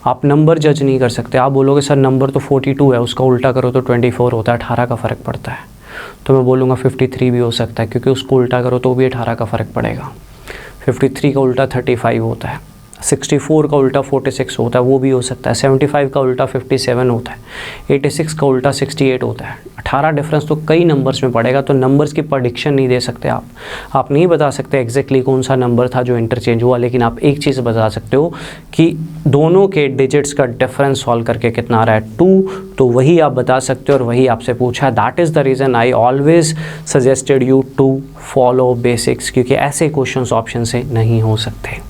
आप नंबर जज नहीं कर सकते। आप बोलोगे सर नंबर तो 42 है, उसका उल्टा करो तो 24 होता है, 18 का फ़र्क पड़ता है। तो मैं बोलूँगा 53 भी हो सकता है, क्योंकि उसको उल्टा करो तो भी 18 का फ़र्क पड़ेगा। 53 का उल्टा 35 होता है, 64 का उल्टा 46 होता है, वो भी हो सकता है। 75 का उल्टा 57 होता है, 86 का उल्टा 68 होता है। 18 डिफरेंस तो कई नंबर्स में पड़ेगा, तो नंबर्स की प्रेडिक्शन नहीं दे सकते आप नहीं बता सकते एग्जैक्टली कौन सा नंबर था जो इंटरचेंज हुआ, लेकिन आप एक चीज़ बता सकते हो कि दोनों के डिजिट्स का डिफरेंस सॉल्व करके कितना आ रहा है 2, तो वही आप बता सकते हो और वही आपसे पूछा है। That is the reason I always suggested you to follow basics, क्योंकि ऐसे क्वेश्चन ऑप्शन से नहीं हो सकते।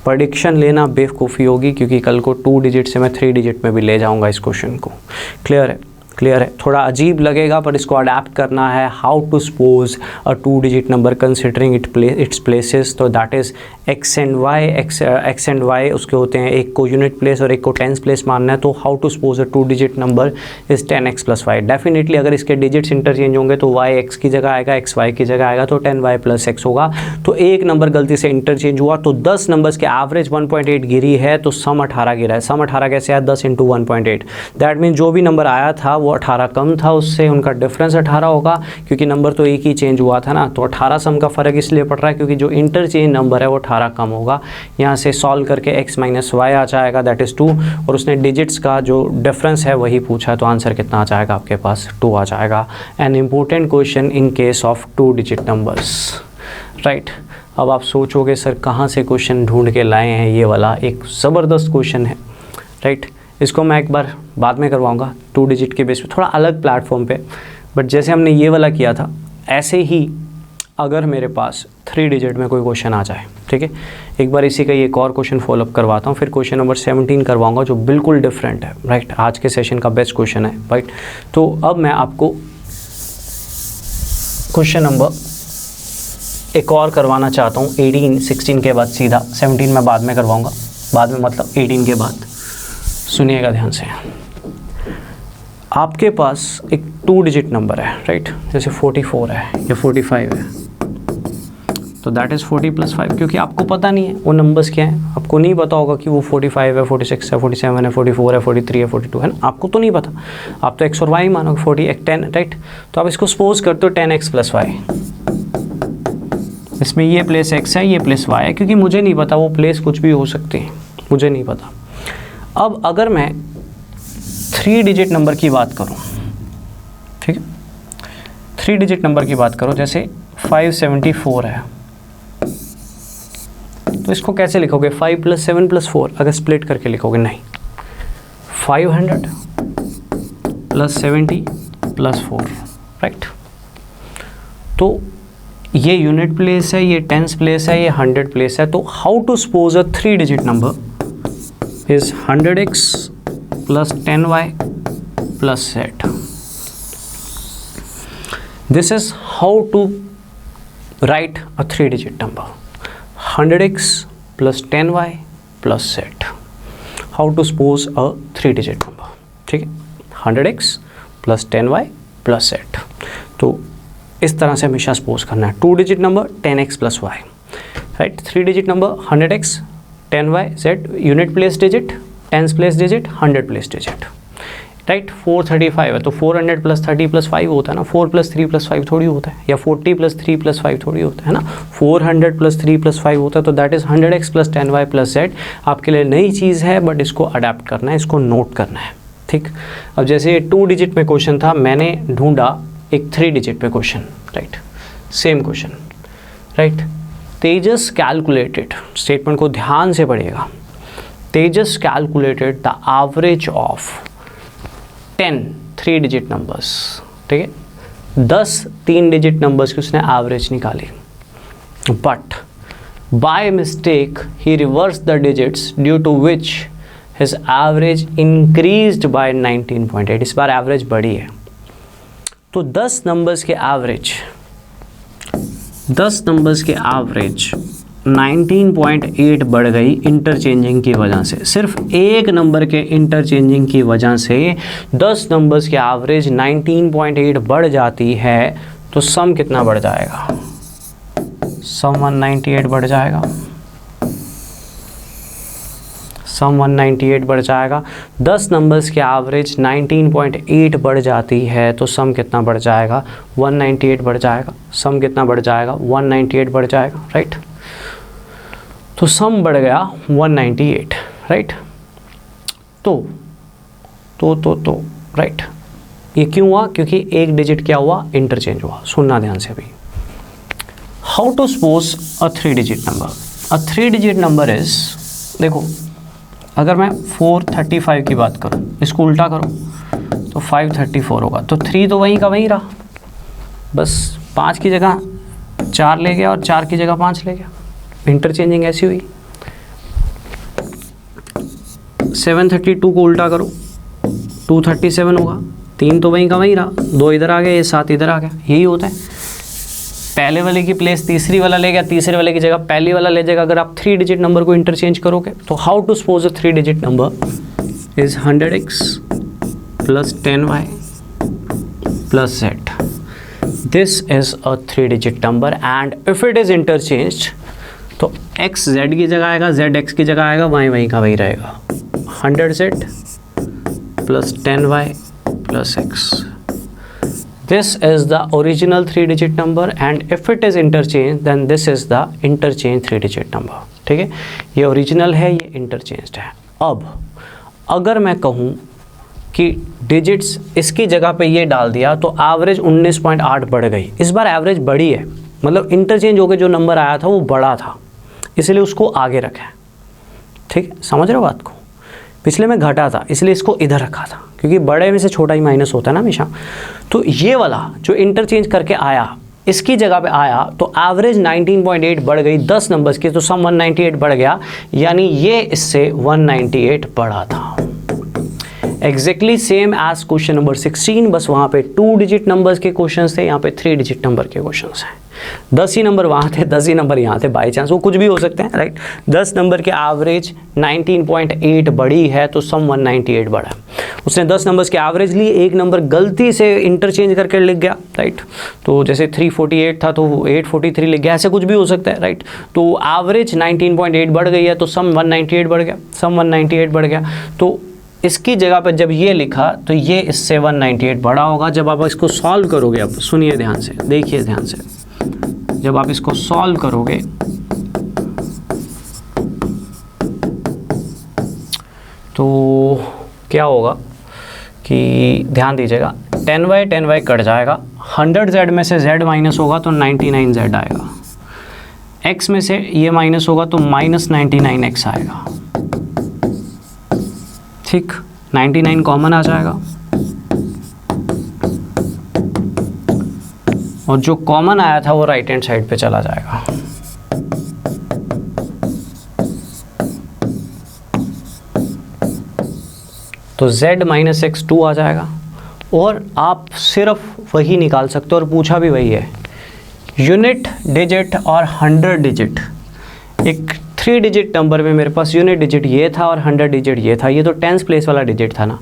प्रेडिक्शन लेना बेवकूफ़ी होगी, क्योंकि कल को 2 डिजिट से मैं 3 डिजिट में भी ले जाऊंगा इस क्वेश्चन को। क्लियर है? क्लियर है? थोड़ा अजीब लगेगा पर इसको अडेप्ट करना है। How to suppose a 2 digit number considering its places, तो that is x and y उसके होते हैं, एक को यूनिट प्लेस और एक को टेंस प्लेस मानना है। तो how to suppose a 2 digit number is 10x plus y. Definitely अगर इसके डिजिट्स इंटरचेंज होंगे तो y x की जगह आएगा, x y की जगह आएगा, तो 10y प्लस x होगा। तो एक नंबर गलती से इंटरचेंज हुआ, तो 10 नंबर्स के एवरेज 1.8 गिरी है, तो सम 18 गिरा है। सम 18 कैसे आया? 10 इंटू 1.8। दैट मीन जो भी नंबर आया था वो 18 कम था उससे, उनका डिफरेंस 18 होगा, क्योंकि नंबर तो एक ही चेंज हुआ था ना। तो 18 सम का फ़र्क इसलिए पड़ रहा है क्योंकि जो इंटरचेंज नंबर है वो 18 कम होगा। यहाँ से सॉल्व करके x माइनस वाई आ जाएगा, दैट इज़ 2, और उसने डिजिट्स का जो डिफरेंस है वही पूछा, तो आंसर कितना आ जाएगा आपके पास? 2 आ जाएगा। An important question in case of 2 digit numbers, right. अब आप सोचोगे सर कहाँ से क्वेश्चन ढूंढ के लाए हैं, ये वाला एक ज़बरदस्त क्वेश्चन है, राइट। इसको मैं एक बार बाद में करवाऊँगा 2 डिजिट के बेस पे, थोड़ा अलग प्लेटफॉर्म पे, बट जैसे हमने ये वाला किया था ऐसे ही अगर मेरे पास 3 डिजिट में कोई क्वेश्चन आ जाए, ठीक है। एक बार इसी का एक और क्वेश्चन फॉलोअप करवाता हूँ, फिर क्वेश्चन नंबर 17 करवाऊँगा जो बिल्कुल डिफरेंट है, राइट। आज के सेशन का बेस्ट क्वेश्चन है, राइट। तो अब मैं आपको क्वेश्चन नंबर एक और करवाना चाहता हूँ 18, 16 के बाद सीधा 17 मैं बाद में करवाऊँगा, बाद में मतलब 18 के बाद। सुनिएगा ध्यान से। आपके पास एक 2 डिजिट नंबर है, राइट, जैसे 44 है या 45 है, तो दैट इज़ 40 प्लस 5, क्योंकि आपको पता नहीं है वो नंबर्स क्या हैं। आपको नहीं पता होगा कि वो 45 है, 46 है, 47 है, 44 है, 43 है, 42 है ना, आपको तो नहीं पता। आप तो x और y मानोगे, 40 10, राइट। तो आप इसको सपोज करते हो 10x प्लस वाई, इसमें ये प्लेस x है, ये प्लेस y है, क्योंकि मुझे नहीं पता, वो प्लेस कुछ भी हो सकते हैं, मुझे नहीं पता। अब अगर मैं 3 डिजिट नंबर की बात करूं, ठीक है, 3 डिजिट नंबर की बात करो, जैसे 574 है, तो इसको कैसे लिखोगे? 5 प्लस 7 प्लस 4 अगर स्प्लिट करके लिखोगे, नहीं, 500 प्लस 70 प्लस 4, राइट। तो ये यूनिट प्लेस है, ये टेंस प्लेस है, ये 100 प्लेस है। तो how to suppose a 3 digit number is 100x plus 10y plus z. This is how to write a 3 digit number, 100x plus 10y plus z. How to suppose a 3 digit number, ठीक है, 100x plus 10y plus z। तो इस तरह से हमेशा suppose करना है। 2 digit number 10x plus y, right. 3 digit number 100x 10y z, unit place digit, tense place digit, 100 place digit, right. 435 है तो 400 प्लस 30 प्लस 5 होता है ना, 4 प्लस 3 प्लस 5 थोड़ी होता है, या 40 प्लस 3 प्लस 5 थोड़ी होता है ना, 400 प्लस 3 प्लस 5 होता है। तो that is 100x plus 10y plus z। आपके लिए नई चीज़ है, बट इसको अडेप्ट करना है, इसको नोट करना है, ठीक। अब जैसे 2 डिजिट में क्वेश्चन था, मैंने ढूंढा एक 3 डिजिट पे question, right, same question, right. Tejas calculated, statement को ध्यान से पढ़िएगा, Tejas calculated the average of 10 3 digit numbers, ठीक है, 10 3 डिजिट नंबर्स की उसने एवरेज निकाली, बट बाय मिस्टेक ही reverse the digits due to which his average increased by 19.8। इस बार एवरेज बढ़ी है। तो 10 नंबर्स के एवरेज 19.8 बढ़ गई इंटरचेंजिंग की वजह से, सिर्फ एक नंबर के इंटरचेंजिंग की वजह से 10 नंबर्स की एवरेज 19.8 बढ़ जाती है, तो सम कितना बढ़ जाएगा? सम 198 बढ़ जाएगा, सम 198 बढ़ जाएगा। 10 नंबर्स की एवरेज 19.8 बढ़ जाती है तो सम कितना बढ़ जाएगा? 198 बढ़ जाएगा। सम कितना बढ़ जाएगा? 198 बढ़ जाएगा, राइट। तो सम बढ़ गया 198, राइट। तो राइट, ये क्यों हुआ? क्योंकि एक डिजिट क्या हुआ? इंटरचेंज हुआ। सुनना ध्यान से अभी। How to suppose a 3 digit number? A 3 digit number is, देखो अगर मैं 435 की बात करूं, इसको उल्टा करूं तो 534 होगा। तो 3 तो वहीं का वहीं रहा, बस 5 की जगह 4 ले गया और 4 की जगह 5 ले गया, इंटरचेंजिंग ऐसी हुई। 732 को उल्टा करो 237 होगा, 3 तो वहीं का वहीं रहा, 2 इधर आ गया, ये 7 इधर आ गया। यही होता है, पहले वाले की प्लेस तीसरी वाला ले गया, तीसरे वाले की जगह पहली वाला ले जाएगा। अगर आप 3 डिजिट नंबर को इंटरचेंज करोगे तो how to suppose a 3 digit number is 100x plus 10y plus z. This is a 3 digit number and if it is interchanged तो x z की जगह आएगा, z x की जगह आएगा, y वहीं का वही रहेगा। 100z plus 10y plus x. This is the original 3 digit number and if it is interchanged then this is the interchanged 3 digit number. ठीक है, ये ओरिजिनल है, ये इंटरचेंज्ड है। अब अगर मैं कहूँ कि डिजिट्स इसकी जगह पे ये डाल दिया तो एवरेज 19.8 बढ़ गई। इस बार एवरेज बढ़ी है, मतलब इंटरचेंज होकर जो नंबर आया था वो बड़ा था, इसलिए उसको आगे रखा है। ठीक है, समझ रहे हो बात को? पिछले में घटा था इसलिए इसको इधर रखा था, क्योंकि बड़े में से छोटा ही माइनस होता है ना हमेशा। तो ये वाला जो इंटरचेंज करके आया इसकी जगह पे आया तो एवरेज 19.8 बढ़ गई 10 नंबर्स की, तो सम 198 बढ़ गया, यानी ये इससे 198 बढ़ा था। Exactly same as question number 16, बस वहाँ पे 2 डिजिट नंबर्स के क्वेश्चंस थे, यहाँ पे 3 डिजिट नंबर के क्वेश्चंस हैं। 10 ही नंबर वहाँ थे, 10 ही नंबर यहाँ थे, बाई चांस वो कुछ भी हो सकते हैं, राइट। 10 नंबर के एवरेज 19.8 बढ़ी है तो सम 198 बढ़ा। उसने 10 नंबर्स के एवरेज ली, एक नंबर गलती से इंटरचेंज करके लिख गया, राइट। तो जैसे 348 था तो 843 लिख गया, ऐसे कुछ भी हो सकता है, राइट। तो एवरेज 19.8 बढ़ गई है तो सम 198 बढ़ गया, सम 198 बढ़ गया। तो इसकी जगह पर जब ये लिखा तो ये इससे 198 बड़ा होगा। जब आप इसको सॉल्व करोगे, अब सुनिए ध्यान से, देखिए ध्यान से, जब आप इसको सॉल्व करोगे तो क्या होगा कि ध्यान दीजिएगा, 10y कट जाएगा, 100z में से z माइनस होगा तो 99z आएगा, x में से ये माइनस होगा तो माइनस 99x आएगा। ठीक, 99 कॉमन आ जाएगा और जो कॉमन आया था वो राइट हैंड साइड पे चला जाएगा। तो z माइनस एक्स 2 आ जाएगा और आप सिर्फ वही निकाल सकते हो, और पूछा भी वही है, यूनिट डिजिट और 100 डिजिट। एक 3 डिजिट नंबर में मेरे पास यूनिट डिजिट ये था और 100 डिजिट ये था, ये तो 10th प्लेस वाला डिजिट था ना।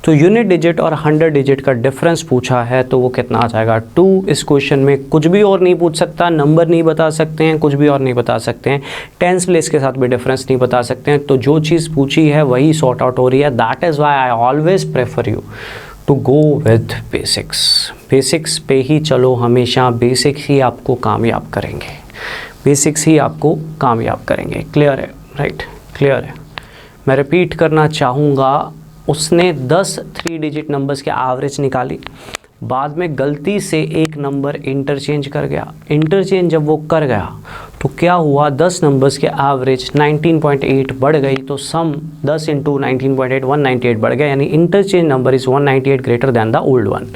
तो यूनिट डिजिट और 100 डिजिट का डिफरेंस पूछा है तो वो कितना आ जाएगा? 2। इस क्वेश्चन में कुछ भी और नहीं पूछ सकता, नंबर नहीं बता सकते हैं, कुछ भी और नहीं बता सकते हैं, 10th प्लेस के साथ भी डिफरेंस नहीं बता सकते हैं। तो जो चीज़ पूछी है वही सॉर्ट आउट हो रही है। That is why I always prefer you to go with basics. Basics पे ही चलो हमेशा, बेसिक्स ही आपको कामयाब करेंगे, बेसिक्स ही आपको कामयाब करेंगे। क्लियर है? राइट, क्लियर है। मैं रिपीट करना चाहूँगा, उसने 10 3 डिजिट नंबर्स के एवरेज निकाली, बाद में गलती से एक नंबर इंटरचेंज कर गया। इंटरचेंज जब वो कर गया तो क्या हुआ, 10 नंबर्स के एवरेज 19.8 बढ़ गई, तो सम 10 इंटू 19.8 198 बढ़ गया, यानी interchange number is 198 greater than the old one.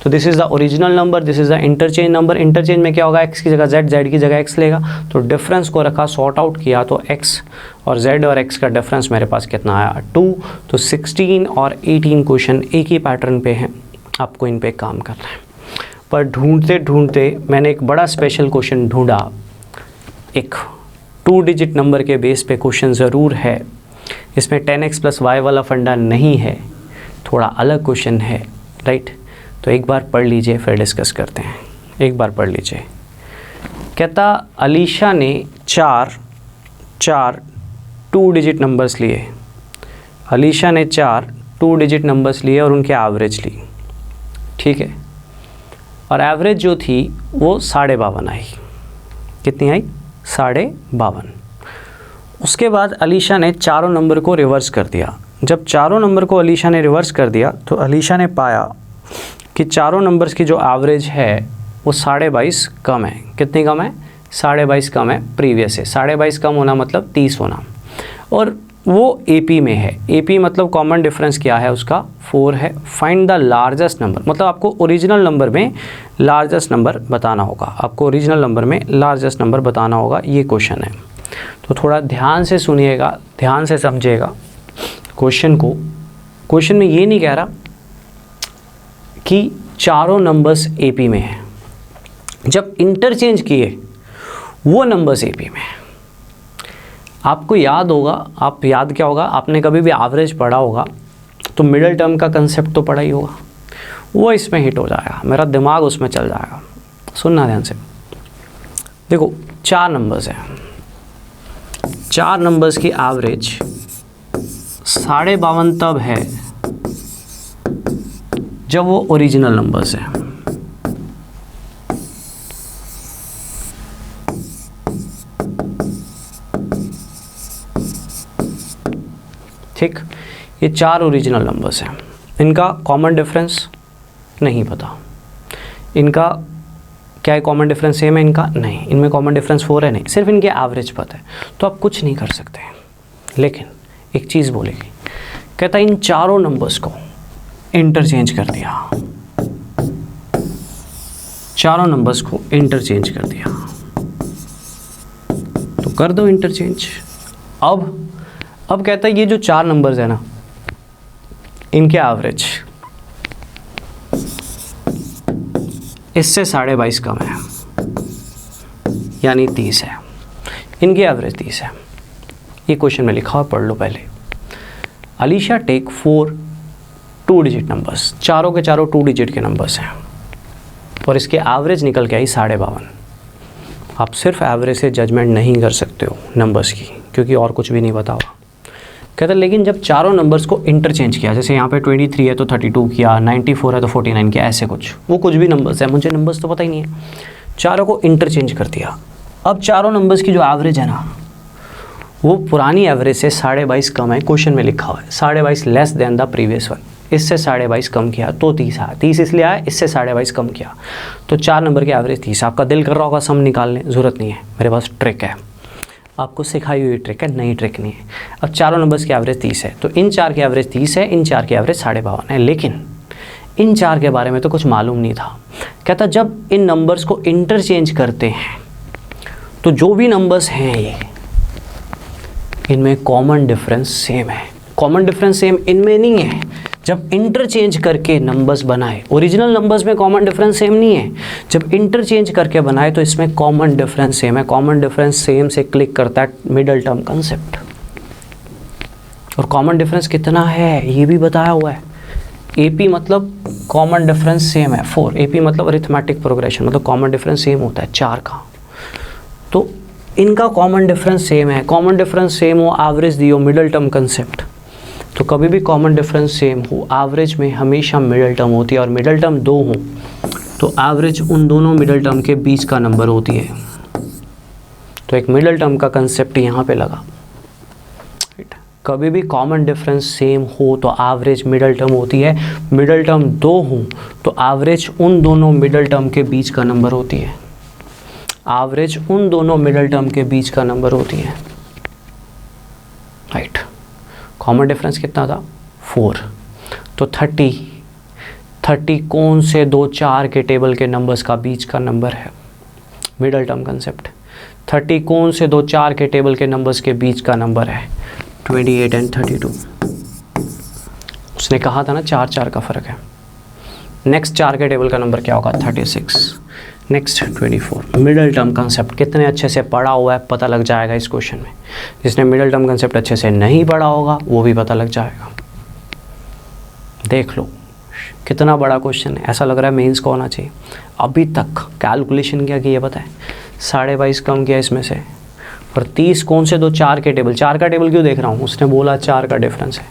तो this is the original number, this is the interchange number. Interchange में क्या होगा, एक्स की जगह जेड, जेड की जगह एक्स लेगा, तो डिफरेंस को रखा, सॉर्ट आउट किया, तो एक्स और z और x का डिफरेंस मेरे पास कितना आया? 2। तो 16 और 18 क्वेश्चन एक ही पैटर्न पे हैं, आपको इन पे काम करना है। पर ढूंढते ढूंढते मैंने एक बड़ा स्पेशल क्वेश्चन ढूंढा, एक 2 डिजिट नंबर के बेस पे क्वेश्चन ज़रूर है, इसमें 10x + y वाला फंडा नहीं है, थोड़ा अलग क्वेश्चन है, राइट। तो एक बार पढ़ लीजिए फिर डिस्कस करते हैं। एक बार पढ़ लीजिए। कहता अलीशा ने चार 2 डिजिट नंबर्स लिए। अलीशा ने 4 2 डिजिट नंबर्स लिए और उनके एवरेज ली, ठीक है। और एवरेज जो थी वो 52.5 आई। कितनी आई? 52.5। उसके बाद अलीशा ने चारों नंबर को रिवर्स कर दिया। जब चारों नंबर को अलीशा ने रिवर्स कर दिया तो अलीशा ने पाया कि चारों नंबर्स की जो एवरेज है वो 22.5 कम है। कितनी कम है? 22.5 कम है प्रीवियस से। 22.5 कम होना मतलब 30 होना, और वो एपी में है। एपी मतलब कॉमन डिफरेंस क्या है उसका? 4 है। फाइंड द लार्जेस्ट नंबर, मतलब आपको ओरिजिनल नंबर में लार्जेस्ट नंबर बताना होगा। आपको ओरिजिनल नंबर में लार्जेस्ट नंबर बताना होगा, ये क्वेश्चन है। तो थोड़ा ध्यान से सुनिएगा, ध्यान से समझिएगा क्वेश्चन को। क्वेश्चन में ये नहीं कह रहा कि चारों नंबर्स एपी में है, जब इंटरचेंज किए वो नंबर्स एपी में है। आपको याद होगा, आप याद क्या होगा, आपने कभी भी एवरेज पढ़ा होगा तो मिडिल टर्म का कंसेप्ट तो पढ़ा ही होगा, वो इसमें हिट हो जाएगा, मेरा दिमाग उसमें चल जाएगा। सुनना ध्यान से। देखो 4 नंबर्स हैं, 4 नंबर्स की एवरेज 52.5 तब है जब वो ओरिजिनल नंबर्स हैं। ठीक, ये 4 ओरिजिनल नंबर्स हैं। इनका कॉमन डिफरेंस नहीं पता। इनका क्या है? कॉमन डिफरेंस सेम है इनका? नहीं। इनमें कॉमन डिफरेंस 4 है? नहीं। सिर्फ इनके एवरेज पता है, तो आप कुछ नहीं कर सकते। लेकिन एक चीज़ बोलेगी, कहता इन चारों नंबर्स को इंटरचेंज कर दिया। चारों नंबर्स को इंटरचेंज कर दिया, तो कर दो इंटरचेंज। अब कहता है ये जो 4 नंबर्स है ना, इनके एवरेज इससे 22.5 कम है, यानी 30 है। इनकी एवरेज 30 है। ये क्वेश्चन में लिखा हुआ, पढ़ लो पहले। अलीशा टेक 4 2 डिजिट नंबर्स, चारों के चारों 2 डिजिट के नंबर्स हैं, और इसके एवरेज निकल के आई 52.5। आप सिर्फ एवरेज से जजमेंट नहीं कर सकते हो नंबर्स की, क्योंकि और कुछ भी नहीं पता होगा। कहते लेकिन जब चारों नंबर्स को इंटरचेंज किया, जैसे यहाँ पे 23 है तो 32 किया, 94 है तो 49 किया, ऐसे वो कुछ भी नंबर्स है, मुझे नंबर्स तो पता ही नहीं है, चारों को इंटरचेंज कर दिया। अब चारों नंबर्स की जो एवरेज है ना, वो पुरानी एवरेज से 22.5 कम है। क्वेश्चन में लिखा हुआ है 22.5 less than the previous one. इससे 22.5 कम किया तो 30 आया। 30 इसलिए आया, इससे 22.5 कम किया तो 4 नंबर की एवरेज 30। आपका दिल कर रहा होगा सम निकालने, ज़रूरत नहीं है, मेरे पास ट्रिक है, आपको सिखाई हुई ट्रिक है, नई ट्रिक नहीं है। अब चारों नंबर्स की एवरेज 30 है, तो इन 4 की एवरेज 30 है, इन 4 की एवरेज 52.5 है। लेकिन इन 4 के बारे में तो कुछ मालूम नहीं था। कहता जब इन नंबर्स को इंटरचेंज करते हैं तो जो भी नंबर्स हैं ये, इनमें कॉमन डिफरेंस सेम है। कॉमन डिफरेंस सेम इनमें नहीं है, जब इंटरचेंज करके नंबर्स बनाए। ओरिजिनल नंबर्स में कॉमन डिफरेंस सेम नहीं है, जब इंटरचेंज करके बनाए तो इसमें कॉमन डिफरेंस सेम है। कॉमन डिफरेंस सेम से क्लिक करता है मिडल टर्म कंसेप्ट। और कॉमन डिफरेंस कितना है ये भी बताया हुआ है। एपी मतलब कॉमन डिफरेंस सेम है 4। एपी मतलब अरिथमेटिक प्रोग्रेशन, मतलब कॉमन डिफरेंस सेम होता है 4 का। तो इनका कॉमन डिफरेंस सेम है। कॉमन डिफरेंस सेम हो, एवरेज दियो, मिडल टर्म कंसेप्ट। तो कभी भी कॉमन डिफरेंस सेम हो, एवरेज में हमेशा मिडल टर्म होती है, और मिडल टर्म 2 हो तो एवरेज उन दोनों मिडल टर्म के बीच का नंबर होती है। तो एक मिडल टर्म का कंसेप्ट यहाँ पे लगा। कभी भी कॉमन डिफरेंस सेम हो तो एवरेज मिडल टर्म होती है। मिडल टर्म 2 हो तो एवरेज उन दोनों मिडल टर्म के बीच का नंबर होती है। एवरेज उन दोनों मिडल टर्म के बीच का नंबर होती है, राइट। कॉमन डिफरेंस कितना था? 4। तो 30 कौन से 2 4 के टेबल के नंबर्स का बीच का नंबर है? Middle term concept. 30 कौन से 2 4 के टेबल के नंबर्स के बीच का नंबर है? 28 एंड 32। उसने कहा था ना 4 4 का फ़र्क है। नेक्स्ट 4 के टेबल का नंबर क्या होगा? 36। नेक्स्ट 24 मिडल टर्म कंसेप्ट कितने अच्छे से पढ़ा हुआ है पता लग जाएगा इस क्वेश्चन में। जिसने मिडल टर्म कंसेप्ट अच्छे से नहीं पढ़ा होगा वो भी पता लग जाएगा। देख लो कितना बड़ा क्वेश्चन है, ऐसा लग रहा है मेंस को होना चाहिए। अभी तक कैलकुलेशन क्या किया पता है, 22.5 कम किया इसमें से, और 30 कौन से दो, 4 के टेबल। 4 का टेबल क्यों देख रहा हूँ, उसने बोला 4 का डिफरेंस है,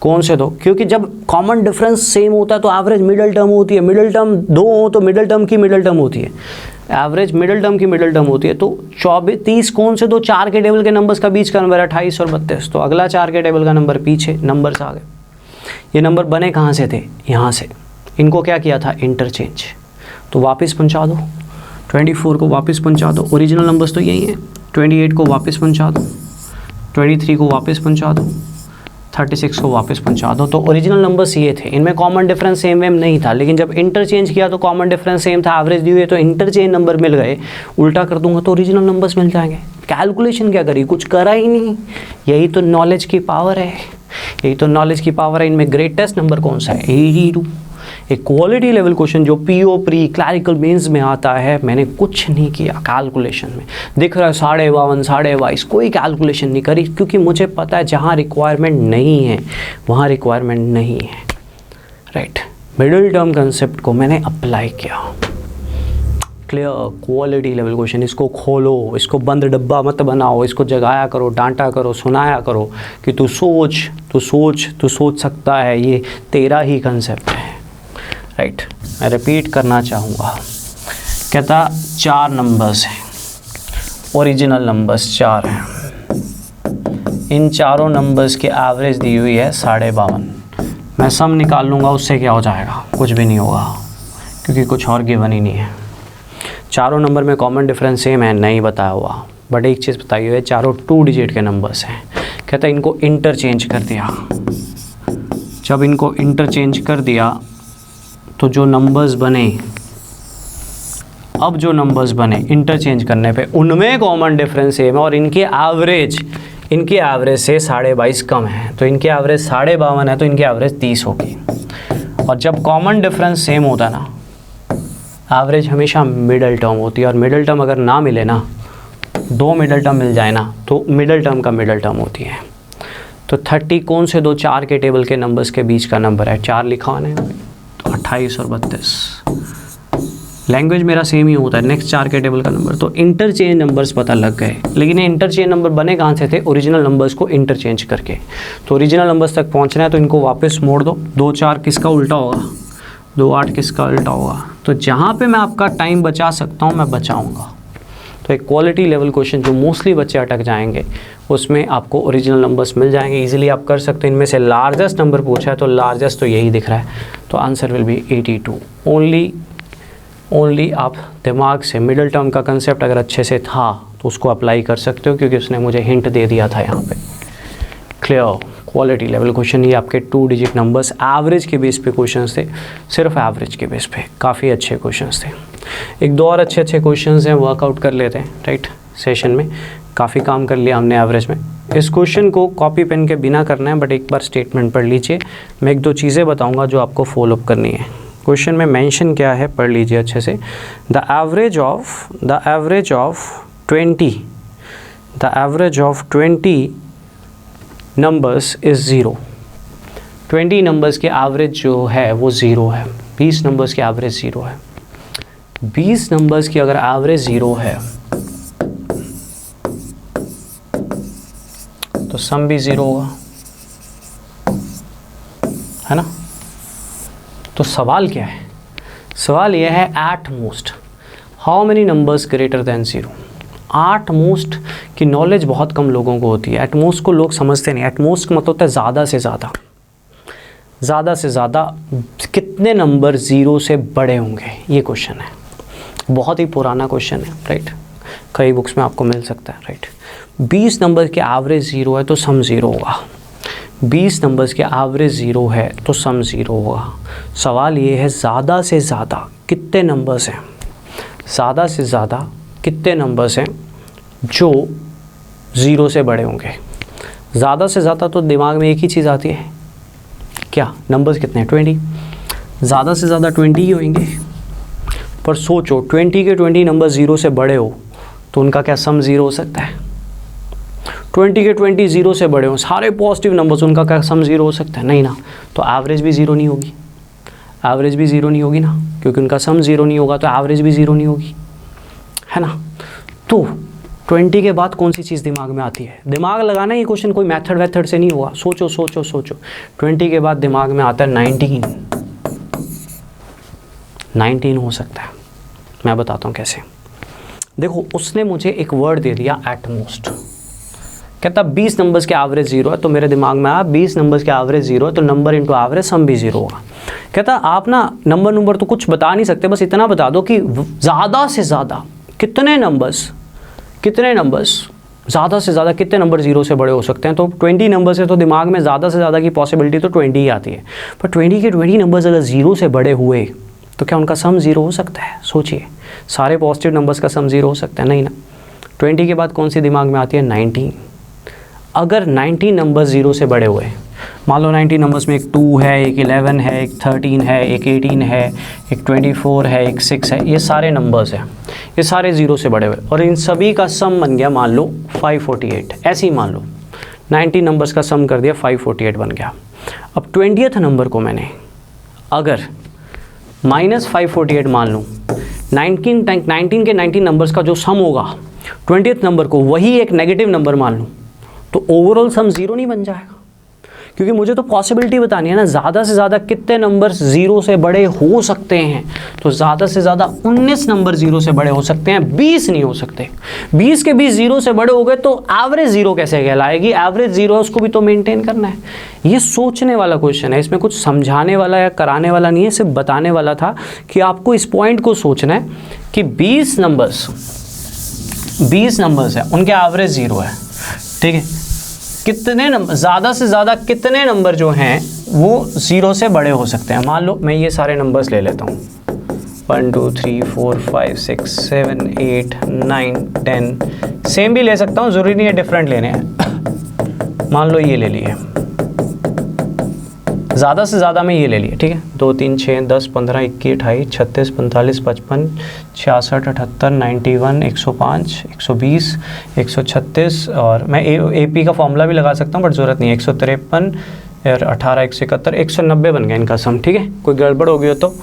कौन से दो, क्योंकि जब कॉमन डिफरेंस सेम होता है तो एवरेज मिडल टर्म होती है। मिडल टर्म 2 हो तो मिडल टर्म की मिडल टर्म होती है, एवरेज मिडल टर्म की मिडल टर्म होती है। तो 30 कौन से दो, 4 के टेबल के नंबर्स का बीच का नंबर है 28 और 32, तो अगला 4 के टेबल का नंबर पीछे, नंबर्स आ गए। ये नंबर बने कहाँ से थे, यहाँ से। इनको क्या किया था, इंटरचेंज, तो वापस पहुँचा दो। 24 को वापस पहुँचा दो, ओरिजिनल नंबर्स तो यही हैं। 28 को वापस पहुँचा दो, 23 को वापस पहुँचा दो, 36 को वापस पहुँचा दो। तो ओरिजिनल नंबर्स ये थे, इनमें कॉमन डिफरेंस सेम वेम नहीं था, लेकिन जब इंटरचेंज किया तो कॉमन डिफरेंस सेम था, एवरेज दी हुई है तो इंटरचेंज नंबर मिल गए। उल्टा कर दूंगा तो ओरिजिनल नंबर्स मिल जाएंगे। कैलकुलेशन क्या करी, कुछ करा ही नहीं। यही तो नॉलेज की पावर है, यही तो नॉलेज की पावर है। इनमें ग्रेटेस्ट नंबर कौन सा है, 82। एक क्वालिटी लेवल क्वेश्चन जो पीओ प्री क्लैरिकल मेंस में आता है, मैंने कुछ नहीं किया कैलकुलेशन में। दिख रहा है 52.5, 22.5, कोई कैलकुलेशन नहीं करी, क्योंकि मुझे पता है जहाँ रिक्वायरमेंट नहीं है वहाँ रिक्वायरमेंट नहीं है, राइट। मिडिल टर्म कंसेप्ट को मैंने अप्लाई किया। Clear, quality level question. इसको खोलो, इसको बंद डब्बा मत बनाओ, इसको जगाया करो, डांटा करो, सुनाया करो कि तू सोच, तू सोच, तू सोच सकता है, ये तेरा ही कंसेप्ट है, राइट। मैं रिपीट करना चाहूँगा, कहता 4 नंबर्स हैं, ओरिजिनल नंबर्स 4 हैं। इन चारों नंबर्स की एवरेज दी हुई है 52.5। मैं सम निकाल लूँगा, उससे क्या हो जाएगा, कुछ भी नहीं होगा, क्योंकि कुछ और गिवन ही नहीं है। चारों नंबर में कॉमन डिफरेंस सेम है, नहीं बताया हुआ, बट एक चीज़ बताई हुई है, चारों 2 डिजिट के नंबर्स हैं। कहता है इनको इंटरचेंज कर दिया। जब इनको इंटरचेंज कर दिया तो जो नंबर्स बने, अब जो नंबर्स बने इंटरचेंज करने पे, उनमें कॉमन डिफरेंस सेम है और इनकी एवरेज से 22.5 कम है, तो इनकी एवरेज 52.5 है, तो इनकी एवरेज 30 होगी। और जब कॉमन डिफरेंस सेम होता है ना, एवरेज हमेशा मिडल टर्म होती है, और मिडल टर्म अगर ना मिले ना, 2 मिडल टर्म मिल जाए ना, तो मिडल टर्म का मिडल टर्म होती है। तो 30 कौन से दो, 4 के टेबल के नंबर्स के बीच का नंबर है, 4 लिखा है, तो 28 और 32। लैंग्वेज मेरा सेम ही होता है, नेक्स्ट 4 के टेबल का नंबर। तो इंटरचेंज नंबर्स पता लग गए, लेकिन ये इंटरचेंज नंबर बने कहाँ से थे, ओरिजिनल नंबर्स को इंटरचेंज करके। तो ओरिजिनल नंबर्स तक पहुँचना है तो इनको वापस मोड़ दो। 2 4 किसका उल्टा होगा, 2 8 किसका उल्टा होगा। तो जहाँ पे मैं आपका टाइम बचा सकता हूँ मैं बचाऊँगा। तो एक क्वालिटी लेवल क्वेश्चन जो मोस्टली बच्चे अटक जाएंगे, उसमें आपको ओरिजिनल नंबर्स मिल जाएंगे, इजीली आप कर सकते हैं। इनमें से लार्जेस्ट नंबर पूछा है तो लार्जेस्ट तो यही दिख रहा है, तो आंसर विल बी 82। ओनली आप दिमाग से मिडिल टर्म का कंसेप्ट अगर अच्छे से था तो उसको अप्लाई कर सकते हो, क्योंकि उसने मुझे हिंट दे दिया था यहाँ पे। Clear, quality level question. ये आपके 2 डिजिट नंबर्स एवरेज के बेस पे क्वेश्चंस थे, सिर्फ एवरेज के बेस पे, काफ़ी अच्छे क्वेश्चंस थे। एक दो और अच्छे क्वेश्चंस हैं, वर्कआउट कर लेते हैं, राइट। सेशन में काफ़ी काम कर लिया हमने एवरेज में। इस क्वेश्चन को कॉपी पेन के बिना करना है, बट एक बार स्टेटमेंट पढ़ लीजिए। मैं 1-2 चीज़ें बताऊँगा जो आपको फॉलोअप करनी है। क्वेश्चन में मेंशन क्या है पढ़ लीजिए अच्छे से। The average of 20 numbers is 0। 20 numbers के एवरेज जो है वो 0 है। 20 नंबर्स की एवरेज 0 है। 20 नंबर्स की अगर एवरेज 0 है तो सम भी 0 होगा, है ना। तो सवाल क्या है, सवाल यह है at most how many numbers greater than 0। At most की नॉलेज बहुत कम लोगों को होती है। एट मोस्ट को लोग समझते नहीं। एट मोस्ट का मतलब होता है ज़्यादा से ज़्यादा कितने नंबर 0 से बड़े होंगे, ये क्वेश्चन है। बहुत ही पुराना क्वेश्चन है, राइट। कई बुक्स में आपको मिल सकता है, राइट। 20 नंबर के एवरेज 0 है तो सम 0 होगा। 20 नंबर्स के एवरेज 0 है तो सम 0 होगा। सवाल ये है ज़्यादा से ज़्यादा कितने नंबर्स हैं, ज़्यादा से ज़्यादा कितने नंबर्स हैं जो 0 से बड़े होंगे। ज़्यादा से ज़्यादा तो दिमाग में एक ही चीज़ आती है, क्या नंबर्स कितने हैं, 20। ज़्यादा से ज़्यादा 20 ही होंगे। पर सोचो 20 के 20 नंबर 0 से बड़े हो तो उनका क्या सम 0 हो सकता है? 20 के 20 0 से बड़े हो, सारे पॉजिटिव नंबर्स, उनका क्या सम 0 हो सकता है? नहीं ना। तो एवरेज भी 0 नहीं होगी, एवरेज भी 0 नहीं होगी ना, क्योंकि उनका सम 0 नहीं होगा तो एवरेज भी 0 नहीं होगी, है ना। तो 20 के बाद कौन सी चीज़ दिमाग में आती है? दिमाग लगाना, ये क्वेश्चन कोई मेथड वेथड से नहीं होगा, सोचो सोचो सोचो। 20 के बाद दिमाग में आता है 19 हो सकता है। मैं बताता हूँ कैसे। देखो, उसने मुझे एक वर्ड दे दिया एटमोस्ट, कहता 20 नंबर्स के एवरेज 0 है, तो मेरे दिमाग में आया 20 नंबर्स के एवरेज 0 है तो नंबर इंटू एवरेज सम भी 0 होगा। कहता आप ना नंबर तो कुछ बता नहीं सकते, बस इतना बता दो कि ज़्यादा से ज़्यादा कितने नंबर्स ज़्यादा से ज़्यादा कितने नंबर 0 से बड़े हो सकते हैं। तो 20 नंबर से तो दिमाग में ज़्यादा से ज़्यादा की पॉसिबिलिटी तो 20 ही आती है, पर 20 के 20 नंबर्स अगर 0 से बड़े हुए तो क्या उनका सम 0 हो सकता है? सोचिए, सारे पॉजिटिव नंबर्स का सम 0 हो सकता है? नहीं ना। 20 के बाद कौन सी दिमाग में आती है? 19। अगर 19 नंबर 0 से बड़े हुए, मान लो 19 नंबर्स में एक 2 है, एक 11 है, एक 13 है, एक 18 है, एक 24 है, एक 6 है, ये सारे नंबर्स हैं, ये सारे 0 से बड़े हुए और इन सभी का सम बन गया मान लो 548। ऐसे ही मान लो 19 नंबर्स का सम कर दिया 548 बन गया। अब 20th नंबर को मैंने अगर -548 मान लूँ, 19 के 19 नंबर्स का जो सम होगा 20th नंबर को वही एक नेगेटिव नंबर मान लूँ, तो ओवरऑल सम 0 नहीं बन जाएगा? क्योंकि मुझे तो पॉसिबिलिटी बतानी है ना, ज़्यादा से ज़्यादा कितने नंबर 0 से बड़े हो सकते हैं। तो ज़्यादा से ज़्यादा 19 नंबर 0 से बड़े हो सकते हैं, 20 नहीं हो सकते। 20 के 20 0 से बड़े हो गए तो एवरेज 0 कैसे कहलाएगी? एवरेज 0 है, उसको भी तो मेंटेन करना है। ये सोचने वाला क्वेश्चन है, इसमें कुछ समझाने वाला या कराने वाला नहीं है, सिर्फ बताने वाला था कि आपको इस पॉइंट को सोचना है कि 20 नंबर्स है, उनके एवरेज 0 है, ठीक है। कितने नंबर, ज़्यादा से ज़्यादा कितने नंबर जो हैं वो 0 से बड़े हो सकते हैं? मान लो मैं ये सारे नंबर्स ले लेता हूँ, 1 2 3 4 5 6 7 8 9 10, सेम भी ले सकता हूँ, ज़रूरी नहीं है डिफरेंट लेने हैं। मान लो ये ले लिए, ज़्यादा से ज़्यादा में ये ले लिए, ठीक है। 2 3 6 10 15 21 28 36 45 55 66 78 91 105 120 136 और मैं AP का फॉर्मूला भी लगा सकता हूँ बट ज़रूरत नहीं है। 153 और 18 171 190 बन गया इनका सम, ठीक है। कोई गड़बड़ हो गई हो तो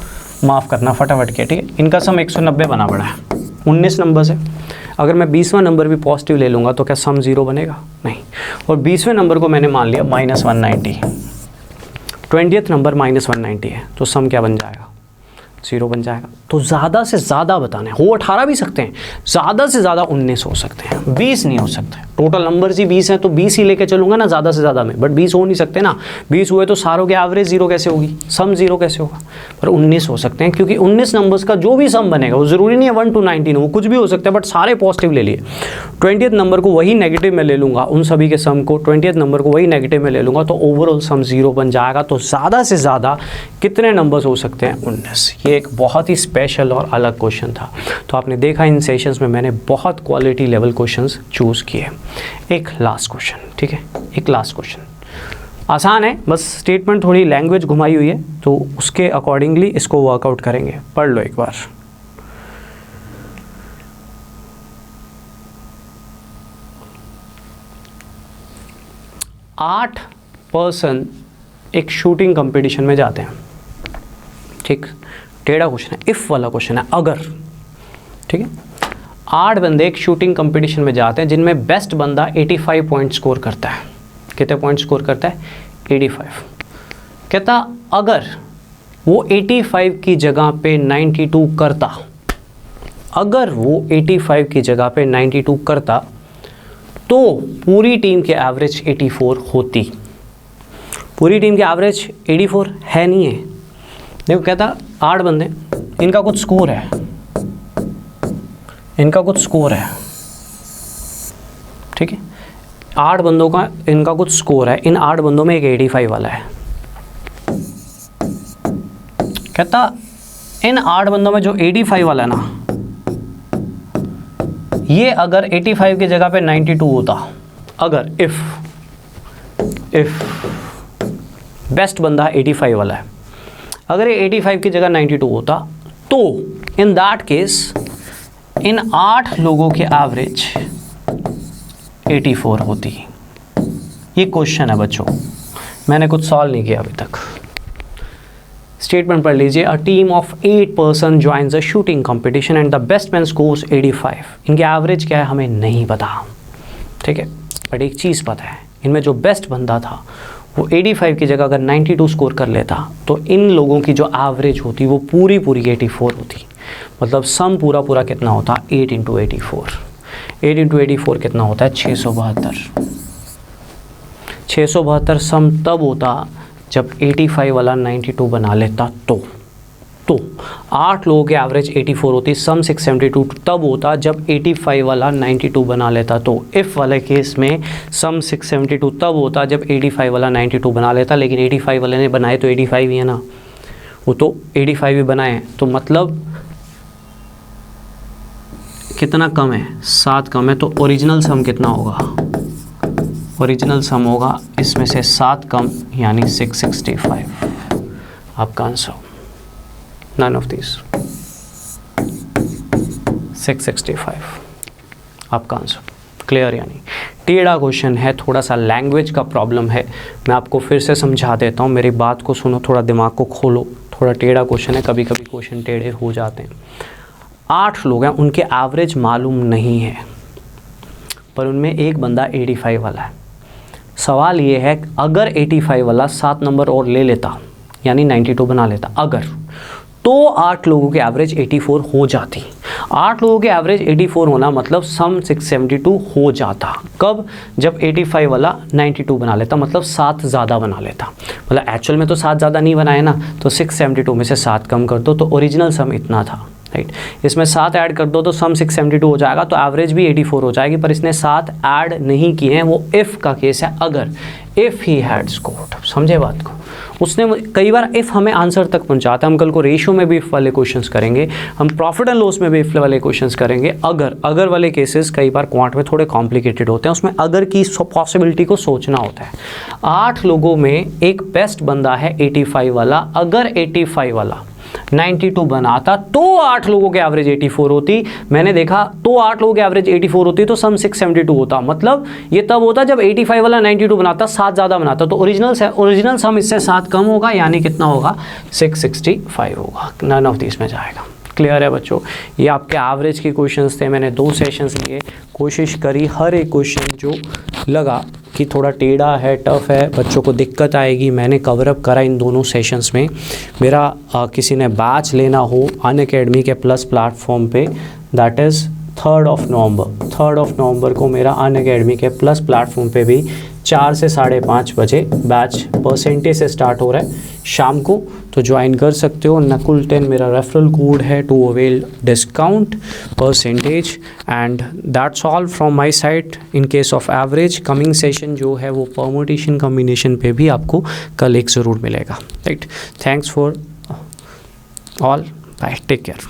माफ़ करना फटाफट के, ठीक है। इनका सम 190 बना पड़ा है, 19 नंबर से। अगर मैं 20वां नंबर भी पॉजिटिव ले लूँगा तो क्या सम 0 बनेगा? नहीं। और 20वें नंबर को मैंने मान लिया -190, 20th नंबर -190 है, तो सम क्या बन जाएगा? 0 बन जाएगा। तो ज़्यादा से ज़्यादा बताना है, हो 18 भी सकते हैं, ज़्यादा से ज़्यादा 19 हो सकते हैं, 20 नहीं हो सकते। टोटल नंबर्स ही 20 हैं तो 20 ही लेके चलूँगा ना ज़्यादा से ज़्यादा में, बट 20 हो नहीं सकते ना। 20 हुए तो सारों के एवरेज 0 कैसे होगी? सम 0 कैसे होगा? पर 19 हो सकते हैं, क्योंकि 19 नंबर्स का जो भी सम बनेगा वो ज़रूरी नहीं है 1 to 19 हो, वो कुछ भी हो सकता है, बट सारे पॉजिटिव ले लिए। 20th नंबर को वही नेगेटिव में ले लूँगा, उन सभी के सम को 20th नंबर को वही नेगेटिव में ले लूँगा, तो ओवरऑल सम 0 बन जाएगा। तो ज़्यादा से ज़्यादा कितने नंबर्स हो सकते हैं? 19। ये एक बहुत ही स्पेशल और अलग क्वेश्चन था। तो आपने देखा इन सेशंस में मैंने बहुत क्वालिटी लेवल क्वेश्चंस चूज़ किए। एक लास्ट क्वेश्चन, ठीक है, एक लास्ट क्वेश्चन आसान है, बस स्टेटमेंट थोड़ी लैंग्वेज घुमाई हुई है, तो उसके अकॉर्डिंगली इसको वर्कआउट करेंगे। पढ़ लो एक बार। आठ पर्सन एक शूटिंग कंपटीशन में जाते हैं, ठीक। टेढ़ा क्वेश्चन है, इफ़ वाला क्वेश्चन है, अगर, ठीक है। 8 बंदे एक शूटिंग कंपटीशन में जाते हैं जिनमें बेस्ट बंदा 85 पॉइंट स्कोर करता है। कितने पॉइंट स्कोर करता है? 85। कहता अगर वो 85 की जगह पे 92 करता, अगर वो 85 की जगह पे 92 करता तो पूरी टीम के एवरेज 84 होती। पूरी टीम के एवरेज 84 है नहीं है। देखो, कहता 8 बंदे, इनका कुछ स्कोर है, इनका कुछ स्कोर है, ठीक है। 8 बंदों का इनका कुछ स्कोर है, इन 8 बंदों में एक 85 वाला है। कहता इन 8 बंदों में जो 85 वाला है ना, ये अगर 85 की जगह पे 92 होता, अगर इफ बेस्ट बंदा 85 वाला है, अगर ये 85 की जगह 92 होता तो इन दैट केस इन 8 लोगों के एवरेज 84 होती। ये क्वेश्चन है बच्चों, मैंने कुछ सॉल्व नहीं किया अभी तक। स्टेटमेंट पढ़ लीजिए। A team of 8 person joins a shooting competition and the best man scores 85। इनके एवरेज क्या है हमें नहीं पता, ठीक है, बट एक चीज़ पता है, इनमें जो बेस्ट बंदा था वो 85 की जगह अगर 92 स्कोर कर लेता तो इन लोगों की जो एवरेज होती वो पूरी 84 होती। मतलब सम पूरा कितना होता, 8 × 84। 8 × 84 कितना होता है, 672। 672 सम तब होता जब 85 वाला 92 बना लेता तो 8 लोगों के एवरेज 84 होती। सम 672 तब होता जब 85 वाला 92 बना लेता तो। इफ़ वाले केस में सम 672 तब होता जब 85 वाला 92 बना लेता, लेकिन 85 वाले ने बनाए तो 85 ही है ना, वो तो 85 भी बनाए, तो मतलब कितना कम है, 7 कम है। तो ओरिजिनल सम कितना होगा, ओरिजिनल सम होगा इसमें से 7 कम यानी 665। आपका आंसर नन ऑफ दिस, 665 आपका आंसर। क्लियर? यानी टेढ़ा क्वेश्चन है, थोड़ा सा लैंग्वेज का प्रॉब्लम है। मैं आपको फिर से समझा देता हूँ, मेरी बात को सुनो, थोड़ा दिमाग को खोलो। थोड़ा टेढ़ा क्वेश्चन है, कभी कभी क्वेश्चन टेढ़े हो जाते हैं। 8 लोग हैं, उनके एवरेज मालूम नहीं है, पर उनमें एक बंदा 85 वाला है। सवाल ये है अगर 85 वाला 7 नंबर और ले लेता यानी 92 बना लेता अगर, तो 8 लोगों के एवरेज 84 हो जाती। 8 लोगों के एवरेज 84 होना मतलब सम 672 हो जाता। कब? जब 85 वाला 92 बना लेता, मतलब 7 ज़्यादा बना लेता। मतलब एक्चुअल में तो 7 ज़्यादा नहीं बनाए ना, तो 672 में से 7 कम कर दो तो ओरिजिनल सम इतना था, राइट। इसमें 7 ऐड कर दो तो सम 672 हो जाएगा, तो एवरेज भी 84 हो जाएगी। पर इसने 7 ऐड नहीं किए हैं, वो इफ़ का केस है। अगर इफ़ ही हैड स्कोर्ड, समझे बात को? उसने कई बार इफ़ हमें आंसर तक पहुंचाता है। हम कल को रेशियो में भी इफ़ वाले क्वेश्चंस करेंगे, हम प्रॉफिट एंड लॉस में भी इफ़ वाले क्वेश्चंस करेंगे। अगर वाले केसेस कई बार क्वांट में थोड़े कॉम्प्लिकेटेड होते हैं, उसमें अगर की पॉसिबिलिटी को सोचना होता है। 8 लोगों में एक बेस्ट बंदा है 85 वाला, अगर 85 वाला 92 बनाता तो 8 लोगों के एवरेज 84 होती। मैंने देखा तो 8 लोगों के एवरेज 84 होती तो सम 672 होता। मतलब ये तब होता जब 85 वाला 92 बनाता, 7 ज़्यादा बनाता, तो ओरिजिनल सम इससे 7 कम होगा, यानी कितना होगा, 665 होगा। नन ऑफ दिस में जाएगा। क्लियर है बच्चों? ये आपके एवरेज के क्वेश्चंस थे। मैंने 2 सेशंस लिए, कोशिश करी हर एक क्वेश्चन जो लगा कि थोड़ा टेढ़ा है, टफ है, बच्चों को दिक्कत आएगी, मैंने कवर अप करा इन दोनों सेशंस में। मेरा किसी ने बैच लेना हो अनअकैडमी के प्लस प्लेटफॉर्म पे, दैट इज़ 3rd of नवंबर को मेरा अनअकैडमी के प्लस प्लेटफॉर्म पे भी 4 से 5:30 बजे बैच परसेंटेज से स्टार्ट हो रहा है शाम को, तो ज्वाइन कर सकते हो। नकुल 10 मेरा रेफरल कोड है to avail discount percentage. And that's all from my side in case of average. Coming session जो है वो परमुटेशन कॉम्बिनेशन पे भी आपको कल एक ज़रूर मिलेगा, right. Thanks for all, bye, take care.